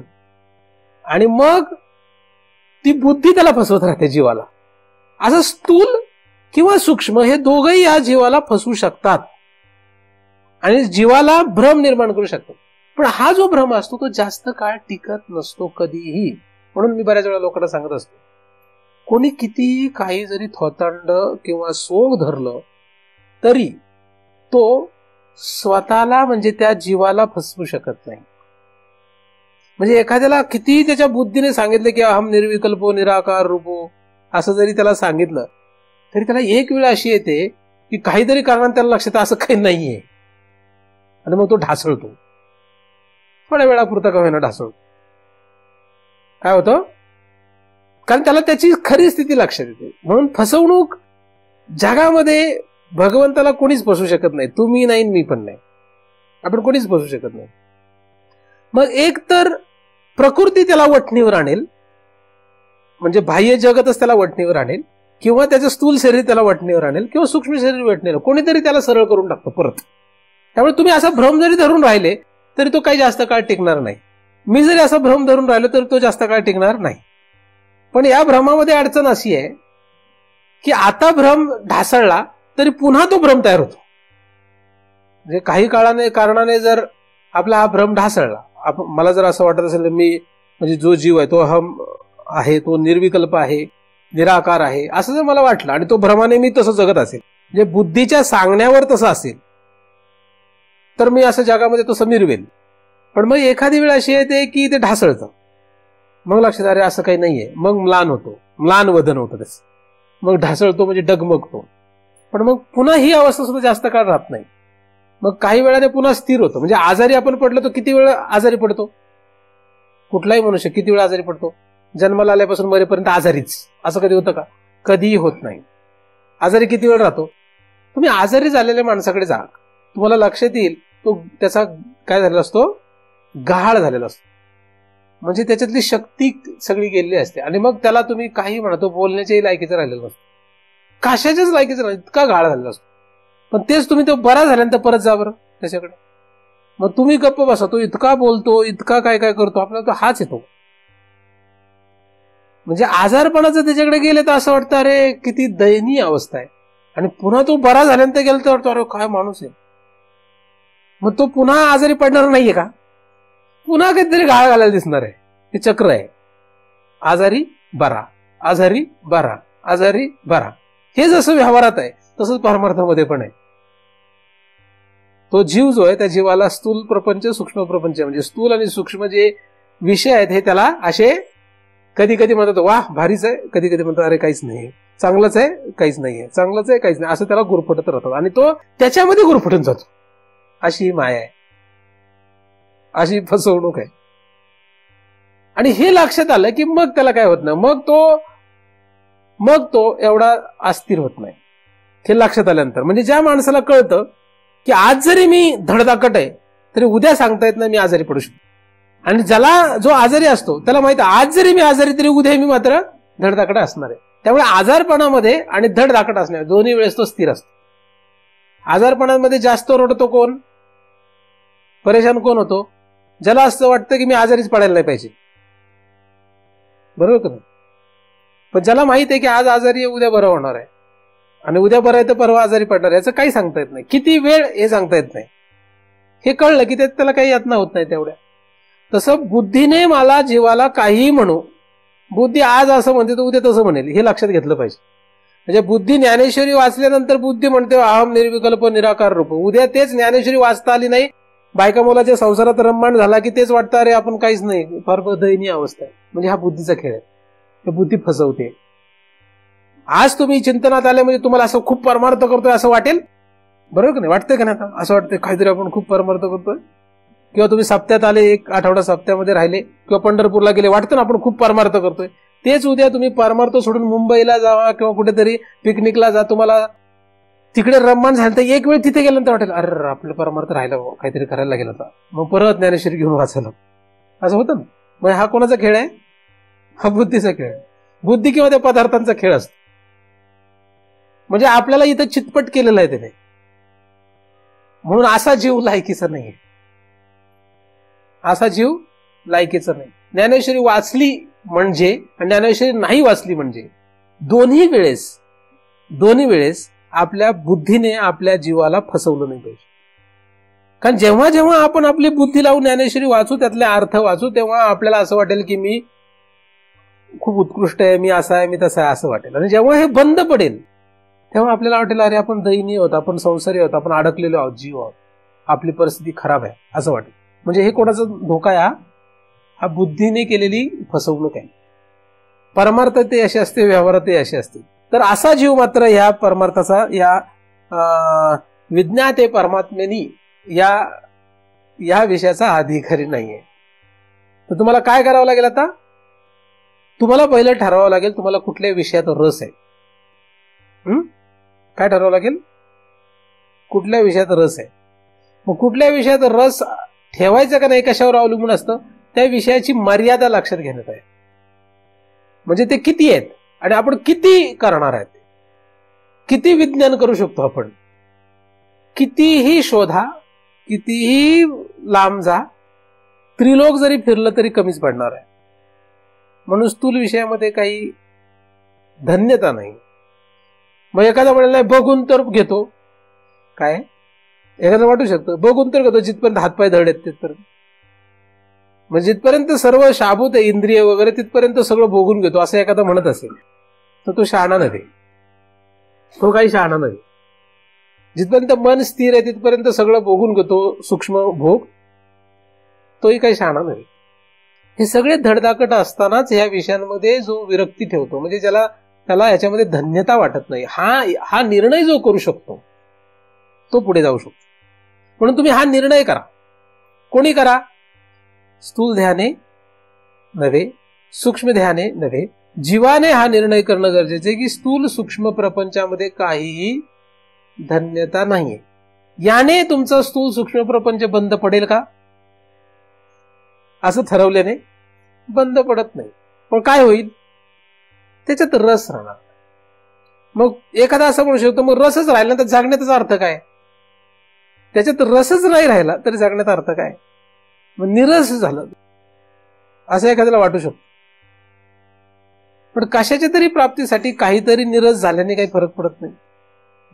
आणि मग ती बुद्धी त्याला फसवत राहते जीवाला. असं स्थूल किंवा सूक्ष्म हे दोघंही या जीवाला फसवू शकतात आणि जीवाला भ्रम निर्माण करू शकतात. पण हा जो भ्रम असतो तो जास्त काळ टिकत नसतो कधीही. म्हणून मी बऱ्याच वेळा लोकांना सांगत असतो, कोणी किती काही जरी थोतांड किंवा सोंग धरलं तरी तो स्वतःला म्हणजे त्या जीवाला फसवू शकत नाही. म्हणजे एखाद्याला किती त्याच्या बुद्धीने सांगितलं की अहम निर्विकल्पो निराकार रूपो असं जरी त्याला सांगितलं तरी त्याला एक वेळ अशी येते की काहीतरी कारणाने त्याला लक्षात असं काही नाहीये, आणि मग तो ढासळतो. थोड्या वेळापुरता का होईना ढासळतो. काय होतं, कारण त्याला त्याची खरी स्थिती लक्षात येते. म्हणून फसवणूक जगामध्ये भगवंताला कोणीच फसवू शकत नाही. तुम्ही नाही, मी पण नाही, आपण कोणीच फसवू शकत नाही. मग एक तर प्रकृती त्याला वठणीवर आणेल, म्हणजे बाह्य जगतच त्याला वठणीवर आणेल, किंवा त्याचं स्थूल शरीर त्याला वठणीवर आणेल, किंवा सूक्ष्म शरीर वठणीवर, कोणीतरी त्याला सरळ करून टाकतो परत. त्यामुळे तुम्ही असा भ्रम जरी धरून राहिले तरी तो काही जास्त काळ टिकणार नाही. मी जरी असा भ्रम धरून राहिलो तरी तो जास्त काळ टिकणार नाही. पण या भ्रमामध्ये अडचण अशी आहे की आता भ्रम ढासळला तरी पुन्हा तो भ्रम तयार होतो. म्हणजे काही कारणाने जर आपला हा भ्रम ढासळला, मला जर असं वाटत असेल मी म्हणजे जो जीव आहे तो अहम आहे, तो निर्विकल्प आहे, निराकार आहे, असं जर मला वाटलं आणि तो भ्रमाने मी तसं जगत असेल, म्हणजे बुद्धीच्या सांगण्यावर तसं असेल, तर मी असं जगामध्ये तसं मिरवेल. पण मग एखादी वेळ अशी येते की ते ढासळतं, मग लक्षात अरे असं काही नाहीये, मग म्लान होतो, म्लान वदन होतं त्याचं, मग ढासळतो म्हणजे डगमगतो. पण मग पुन्हा ही अवस्था सुद्धा जास्त काळ राहत नाही. मग काही वेळाने पुन्हा स्थिर होतो. म्हणजे आजारी आपण पडलो तर किती वेळ आजारी पडतो, कुठलाही मनुष्य किती वेळ आजारी पडतो, जन्माला आल्यापासून मरेपर्यंत आजारीच. असं कधी होतं का? कधीही होत नाही. आजारी किती वेळ राहतो? तुम्ही आजारी झालेल्या माणसाकडे जा, तुम्हाला लक्षात येईल तो त्याचा काय झालेला असतो, गहाळ झालेला असतो. म्हणजे त्याच्यातली शक्ती सगळी गेलेली असते, आणि मग त्याला तुम्ही काही म्हणा, तो बोलण्याच्याही लायकीचं राहिलेलं नसतो, कशाच्याच लायकीचं नाही, इतका गहाळ झालेला असतो. पण तेच तुम्ही तो बरा झाल्यानंतर परत जा बरं त्याच्याकडे, मग तुम्ही गप्प बसा, तो इतका बोलतो, इतका काय काय करतो, आपल्याला तो हाच येतो. म्हणजे आजारपणाचं त्याच्याकडे गेले तर असं वाटतं अरे किती दयनीय अवस्था आहे, आणि पुन्हा तो बरा झाल्यानंतर गेला तर वाटतो अरे काय माणूस आहे. मग तो पुन्हा आजारी पडणार नाहीये का? पुन्हा काहीतरी गाळ घालायला दिसणार आहे. हे चक्र आहे, आजारी बरा, आजारी बरा, आजारी बरा. हे जसं व्यवहारात आहे तसंच परमार्थामध्ये पण आहे. तो जीव जो आहे त्या जीवाला स्थूल प्रपंच, सूक्ष्म प्रपंच, म्हणजे स्थूल आणि सूक्ष्म जे विषय आहेत हे त्याला असे कधी कधी म्हणतात वाह भारीच आहे, कधी कधी म्हणतात अरे काहीच नाही, चांगलंच आहे काहीच नाहीये, चांगलंच आहे काहीच नाही, असं त्याला गुरफटत राहतो आणि तो त्याच्यामध्ये गुरफटून जातो. अशी माया आहे, अशी फसवणूक आहे. आणि हे लक्षात आलं की मग त्याला काय होत नाही, मग तो एवढा अस्थिर होत नाही. हे लक्षात आल्यानंतर म्हणजे ज्या माणसाला कळतं की आज जरी मी धडधाकट आहे तरी उद्या सांगता येत नाही मी आजारी पडू शकतो, आणि ज्याला जो आजारी असतो त्याला माहिती आज जरी मी आजारी तरी उद्या मी मात्र धडधाकट असणार आहे. त्यामुळे आजारपणामध्ये आणि धडधाकट असणार दोन्ही वेळेस तो स्थिर असतो. आजारपणामध्ये जास्त रडतो कोण, परेशान कोण होतो, ज्याला असं वाटतं की मी आजारीच पडायला नाही पाहिजे, बरोबर का? पण ज्याला माहित आहे की आज आजारी आहे, उद्या बरं होणार आहे, आणि उद्या बरं आहे तर परवा आजारी पडणार, याचं काही सांगता येत नाही, किती वेळ हे सांगता येत नाही, हे कळलं की त्याला काही यातना होत नाही तेवढ्या. तसं बुद्धीने मला जीवाला काहीही म्हणू, बुद्धी आज असं म्हणते तर उद्या तसं म्हणेल, हे लक्षात घेतलं पाहिजे. म्हणजे बुद्धी ज्ञानेश्वरी वाचल्यानंतर बुद्धी म्हणते अहम निर्विकल्प निराकार रूप, उद्या तेच ज्ञानेश्वरी वाचता आली नाही, बायका मुलाच्या संसारात रममाण झाला की तेच वाटतं अरे आपण काहीच नाही, फार दयनीय अवस्था आहे. म्हणजे हा बुद्धीचा खेळ आहे, बुद्धी फसवते. आज तुम्ही चिंतनात आले म्हणजे तुम्हाला असं खूप परमार्थ करतोय असं वाटेल, बरोबर का नाही, वाटतंय का नाही? आता असं वाटतंय काहीतरी आपण खूप परमार्थ करतोय. किंवा तुम्ही सप्त्यात आले, एक आठवडा सप्त्यामध्ये राहिले, किंवा पंढरपूरला गेले, वाटतं ना आपण खूप परमार्थ करतोय. तेच उद्या तुम्ही परमार्थ सोडून मुंबईला जावा किंवा कुठेतरी पिकनिकला जा, तुम्हाला तिकडे रममाण झालं तर एक वेळ तिथे गेल्यानंतर वाटेल अरे आपलं परमार्थ राहिला, काहीतरी करायला गेलं होता, मग परत ज्ञानेश्वरी घेऊन वाचायला, असं होतं ना. मग हा कोणाचा खेळ आहे? हा बुद्धीचा खेळ आहे. बुद्धी किंवा त्या पदार्थांचा खेळ असतो. म्हणजे आपल्याला इथं चितपट केलेलं आहे त्याने, म्हणून असा जीव लायकीचा नाहीये, असा जीव लायकीचा नाही. ज्ञानेश्वरी वाचली म्हणजे आणि ज्ञानेश्वरी नाही वाचली म्हणजे दोन्ही वेळेस आपल्या बुद्धीने आपल्या जीवाला फसवलं नाही पाहिजे. कारण जेव्हा जेव्हा आपण आपली बुद्धी लावून ज्ञानेश्वरी वाचू, त्यातले अर्थ वाचू, तेव्हा आपल्याला असं वाटेल की मी खूप उत्कृष्ट आहे, मी असा आहे, मी तसा आहे, असं वाटेल. आणि जेव्हा हे बंद पडेल तेव्हा आपल्याला वाटेल अरे आपण दयनीय आहोत, आपण संसारी आहोत, आपण अडकलेलो आहोत, जीव आहोत, आपली परिस्थिती खराब आहे असं वाटेल. म्हणजे हे कोणाचा धोका आहे? हा बुद्धीने केलेली फसवणूक आहे. परमार्थ ते असे असते, व्यवहार ते असे असते. तर असा जीव मात्र या परमार्थाचा, या विज्ञाते परमात्मेनी या विषयाचा अधिकारी नाहीये. तर तुम्हाला काय करावं लागेल? आता तुम्हाला पहिलं ठरवावं लागेल तुम्हाला कुठल्या विषयात रस आहे. काय ठरवावं लागेल? कुठल्या विषयात रस आहे. मग कुठल्या विषयात रस ठेवायचं का नाही कशावर अवलंबून असतं, त्या विषयाची मर्यादा लक्षात घेण्यात आहे. म्हणजे ते किती आहेत आणि आपण किती करणार आहेत, किती विज्ञान करू शकतो आपण, कितीही शोधा, कितीही लांब जा, त्रिलोक जरी फिरलं तरी कमीच पडणार आहे. म्हणून स्थूल विषयामध्ये काही धन्यता नाही. मग एखादा म्हणाला बघून तर घेतो, काय एखादं वाटू शकतं बघून तर घेतो जिथपर्यंत हातपाय धड आहेत तिथपर्यंत, म्हणजे जिथपर्यंत सर्व शाबूत आहे इंद्रिय वगैरे तिथपर्यंत सगळं बघून घेतो असं एखादा म्हणत असेल तर तो शहाणा नव्हे, तो काही शहाणा नव्हे. जिथपर्यंत मन स्थिर आहे तिथपर्यंत सगळं बघून घेतो सूक्ष्म भोग, तोही काही शहाणा नव्हे. हे सगळे धडधाकट असतानाच ह्या विषयांमध्ये जो विरक्ती ठेवतो, म्हणजे त्याला याच्यामध्ये धन्यता वाटत नाही, हा निर्णय जो करू शकतो तो पुढे जाऊ शकतो. म्हणून तुम्ही हा निर्णय करा. कोणी करा? स्थूल ध्याने नव्हे, सूक्ष्म ध्याने नव्हे, जीवाने हा निर्णय करणं गरजेचं आहे की स्थूल सूक्ष्म प्रपंचामध्ये काहीही धन्यता नाहीये. याने तुमचं स्थूल सूक्ष्म प्रपंच बंद पडेल का? असं ठरवल्याने बंद पडत नाही. पण काय होईल? त्याच्यात रस राहणार. मग एखादा असं म्हणू शकतो मग रसच राहिला तर जागण्याचा अर्थ काय? त्याच्यात रसच नाही राहिला तरी जागण्याचा अर्थ काय? मग निरस झालं असं एखाद्याला वाटू शकतो. पण कशाच्या तरी प्राप्तीसाठी काहीतरी निरस झाल्याने काही फरक पडत नाही.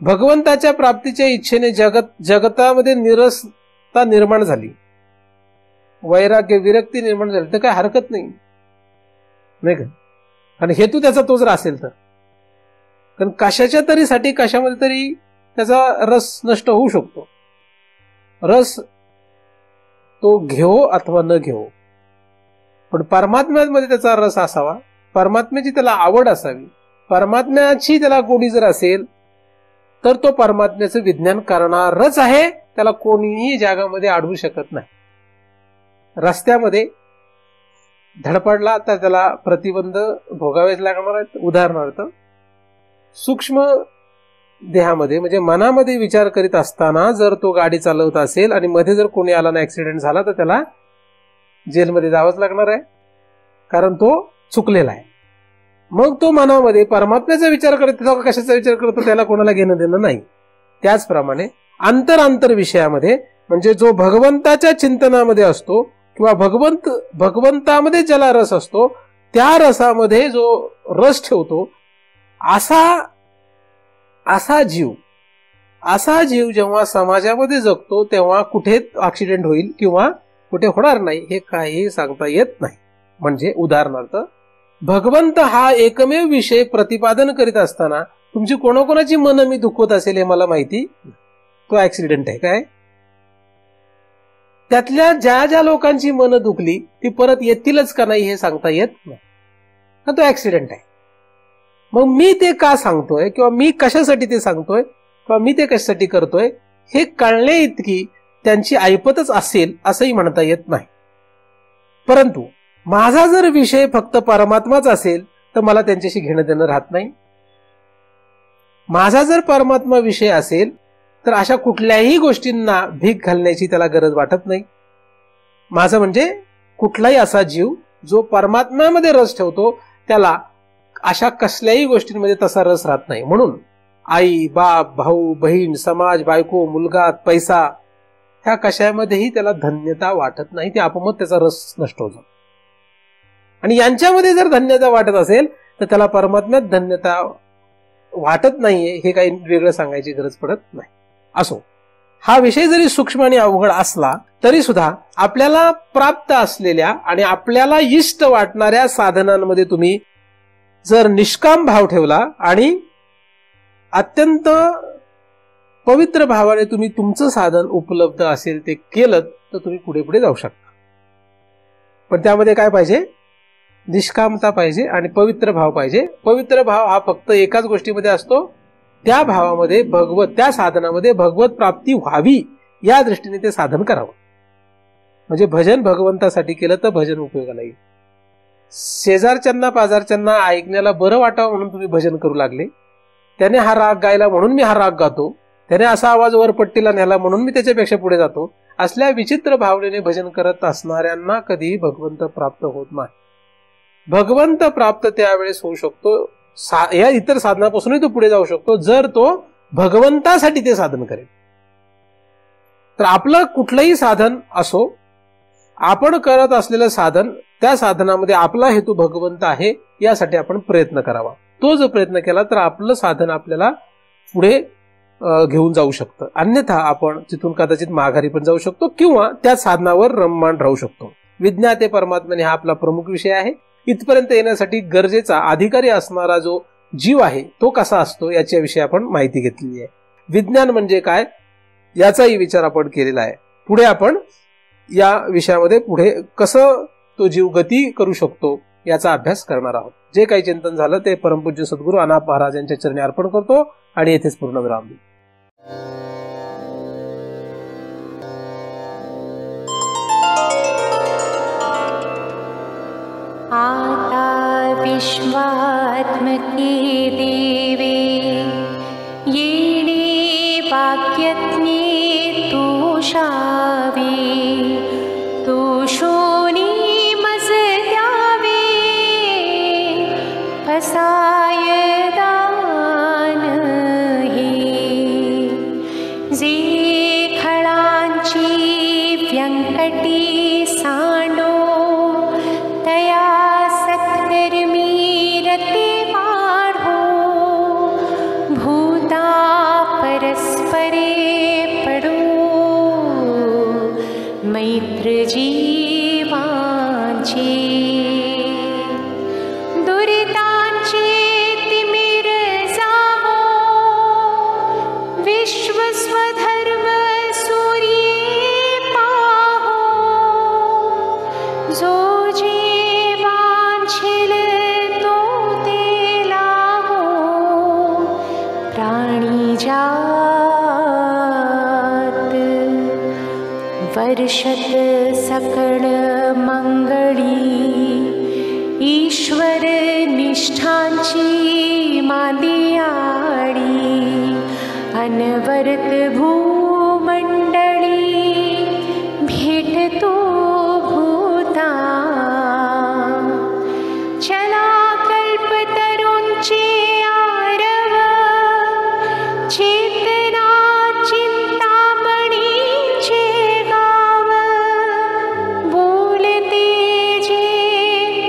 भगवंताच्या प्राप्तीच्या इच्छेने जगतामध्ये निरसता निर्माण झाली, वैराग्य विरक्ती निर्माण झाली तर काय हरकत नाही, नाही का? आणि हेतू त्याचा तो जर असेल तर, कारण कशाच्या तरी साठी कशामध्ये तरी त्याचा रस नष्ट होऊ शकतो. रस तो घेऊ अथवा न घेऊ, पण परमात्म्यामध्ये त्याचा रस असावा, परमात्म्याची त्याला आवड असावी, परमात्म्याची त्याला गोडी जर असेल तर तो परमात्म्याचं विज्ञान करणारच आहे, त्याला कोणीही जगामध्ये अडवू शकत नाही. रस्त्यामध्ये धडपडला तर त्याला प्रतिबंध भोगावेच लागणार आहेत. उदाहरणार्थ सूक्ष्म देहामध्ये म्हणजे मनामध्ये विचार करीत असताना जर तो गाडी चालवत असेल आणि मध्ये जर कोणी आला ना ऍक्सिडेंट झाला तर त्याला जेलमध्ये जावंच लागणार आहे, कारण तो चुकलेला आहे. मग तो मनामध्ये परमात्म्याचा विचार करतो का कशाचा विचार करतो त्याला कोणाला घेणं देणं नाही. त्याचप्रमाणे आंतर विषयामध्ये म्हणजे जो भगवंताच्या चिंतनामध्ये असतो किंवा भगवंतामध्ये ज्याला रस असतो त्या रसामध्ये जो रस ठेवतो असा जीव जेव्हा समाजामध्ये जगतो तेव्हा कुठे ऍक्सिडेंट होईल किंवा कुठे होणार नाही हे काही सांगता येत नाही. म्हणजे उदाहरणार्थ भगवंत हा एकमेव विषय प्रतिपादन करीत असताना तुमची कोणाकोणाची मन मी दुखवत असेल हे मला माहिती, तो ऍक्सिडेंट आहे काय? त्यातल्या ज्या ज्या लोकांची मन दुखली ती परत येतीलच का नाही हे सांगता येत नाही, तो ऍक्सिडेंट आहे. मग मी ते का सांगतोय किंवा मी कशासाठी ते सांगतोय किंवा मी ते कशासाठी करतोय हे कळणे इतकी त्यांची ऐपतच असेल असंही म्हणता येत नाही. परंतु माझा जर विषय फक्त परमात्माच असेल तर मला त्यांच्याशी घेणं देणं राहत नाही. माझा जर परमात्मा विषय असेल तर अशा कुठल्याही गोष्टींना भीक घालण्याची त्याला गरज वाटत नाही. माझं म्हणजे कुठलाही असा जीव जो परमात्म्यामध्ये रस ठेवतो त्याला अशा कसल्याही गोष्टींमध्ये तसा रस राहत नाही. म्हणून आई, बाप, भाऊ, बहीण, समाज, बायको, मुलगा, पैसा ह्या कशामध्येही त्याला धन्यता वाटत नाही. ते आपोआप त्याचा रस नष्ट होतो. आणि यांच्यामध्ये जर धन्यता वाटत असेल तर त्याला परमात्म्यात धन्यता वाटत नाहीये हे काही वेगळं सांगायची गरज पडत नाही. असो, हा विषय जरी सूक्ष्म आणि अवघड असला तरी सुद्धा आपल्याला प्राप्त असलेल्या आणि आपल्याला इष्ट वाटणाऱ्या साधनांमध्ये तुम्ही जर निष्काम भाव ठेवला आणि अत्यंत पवित्र भावाने तुम्ही तुमचं साधन उपलब्ध असेल ते केलं तर तुम्ही पुढे पुढे जाऊ शकता. पण त्यामध्ये काय पाहिजे? निष्कामता पाहिजे आणि पवित्र भाव पाहिजे. पवित्र भाव हा फक्त एकाच गोष्टीमध्ये असतो, त्या भावामध्ये त्या साधनामध्ये भगवत प्राप्ती व्हावी या दृष्टीने ते साधन करावं. म्हणजे भजन भगवंतासाठी केलं तर भजन उपयोगाला येईल. शेजारच्यांना पाजारच्यांना ऐकण्याला बरं वाटावं म्हणून तुम्ही भजन करू लागले, त्याने हा राग गायला म्हणून मी हा राग गातो, त्याने असा आवाज वरपट्टीला नेला म्हणून मी त्याच्यापेक्षा पुढे जातो, असल्या विचित्र भावनेने भजन करत असणाऱ्यांना कधीही भगवंत प्राप्त होत नाही. भगवंत प्राप्त त्यावेळेस होऊ शकतो, या इतर साधनापासूनही तो पुढे जाऊ शकतो जर तो भगवंतासाठी ते साधन करेल. तर आपलं कुठलंही साधन असो, आपण करत असलेलं साधन त्या साधनामध्ये आपला हेतू भगवंत आहे यासाठी आपण प्रयत्न करावा. तो जो प्रयत्न केला तर आपलं साधन आपल्याला पुढे घेऊन जाऊ शकतं. अन्यथा आपण तिथून कदाचित माघारी पण जाऊ शकतो किंवा त्या साधनावर रममाण राहू शकतो. विज्ञाते परमात्म्याने हा आपला प्रमुख विषय आहे. इथपर्यंत येण्यासाठी गरजेचा अधिकारी असणारा जो जीव आहे तो कसा असतो याच्याविषयी आपण माहिती घेतलेली आहे. विज्ञान म्हणजे काय याचाही विचार आपण केलेला आहे. पुढे आपण या विषयामध्ये पुढे कसं तो जीव गती करू शकतो याचा अभ्यास करणार आहोत. जे काही चिंतन झालं ते परमपूज्य सद्गुरू अनाप महाराज यांच्या चरणी अर्पण करतो आणि येथेच पूर्ण विराम देतो. आता विश्वात्मके देवे येणे वाक्यज्ञे तोषावे तोषोनी मज द्यावे फसाय दान हे जे खळांची व्यंकटी सांडो तया सत्कर्मी रते वाढो भूता परस्परे पडो मैत्र जीवांचे दुरितांचे तिमिर जावो विश्व स्वधर्म सूर्ये पाहो जो जे वांछिल तो ते लाहो प्राणी जात वर्षत सकळ मंगळी ईश्वर निष्ठांची मादियाडी अनवरत भूमंडळी भेटतो भूता चला कल्पतरूंचे आरव चेतना चिंतामणीचे गाव बोलते जे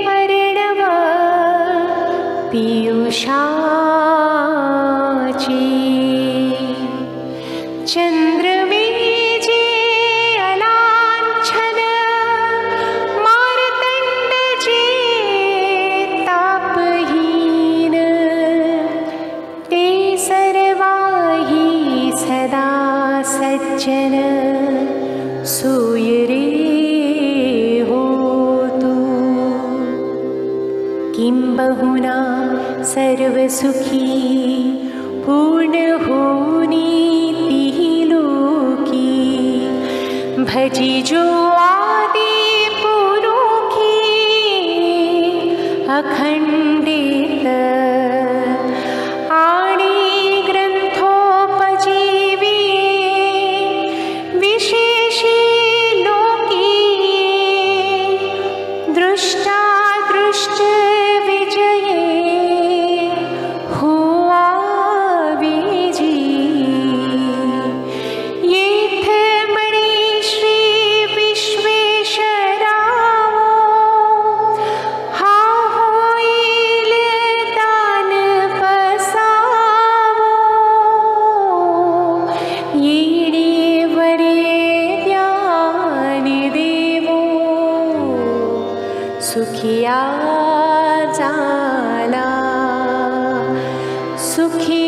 अर्णव चंद्रमेजे अलांछन मार्तंड जे तापहीन ते सर्वाही सदा सज्जन सूयरे होतु किं बहुना सर्वसुखी पूर्ण होनीति लोकी भजी जो आदि पुरुखी अखंडित आणि ग्रंथोपजीवी विशेषी लोकी दृष्टा दृष्ट विजये हुआ विजी येथ मणि श्री विश्वेश्वरावो हा होईल दान पसावो येणे वरे ज्ञानी देवो सुखिया जाला सुखी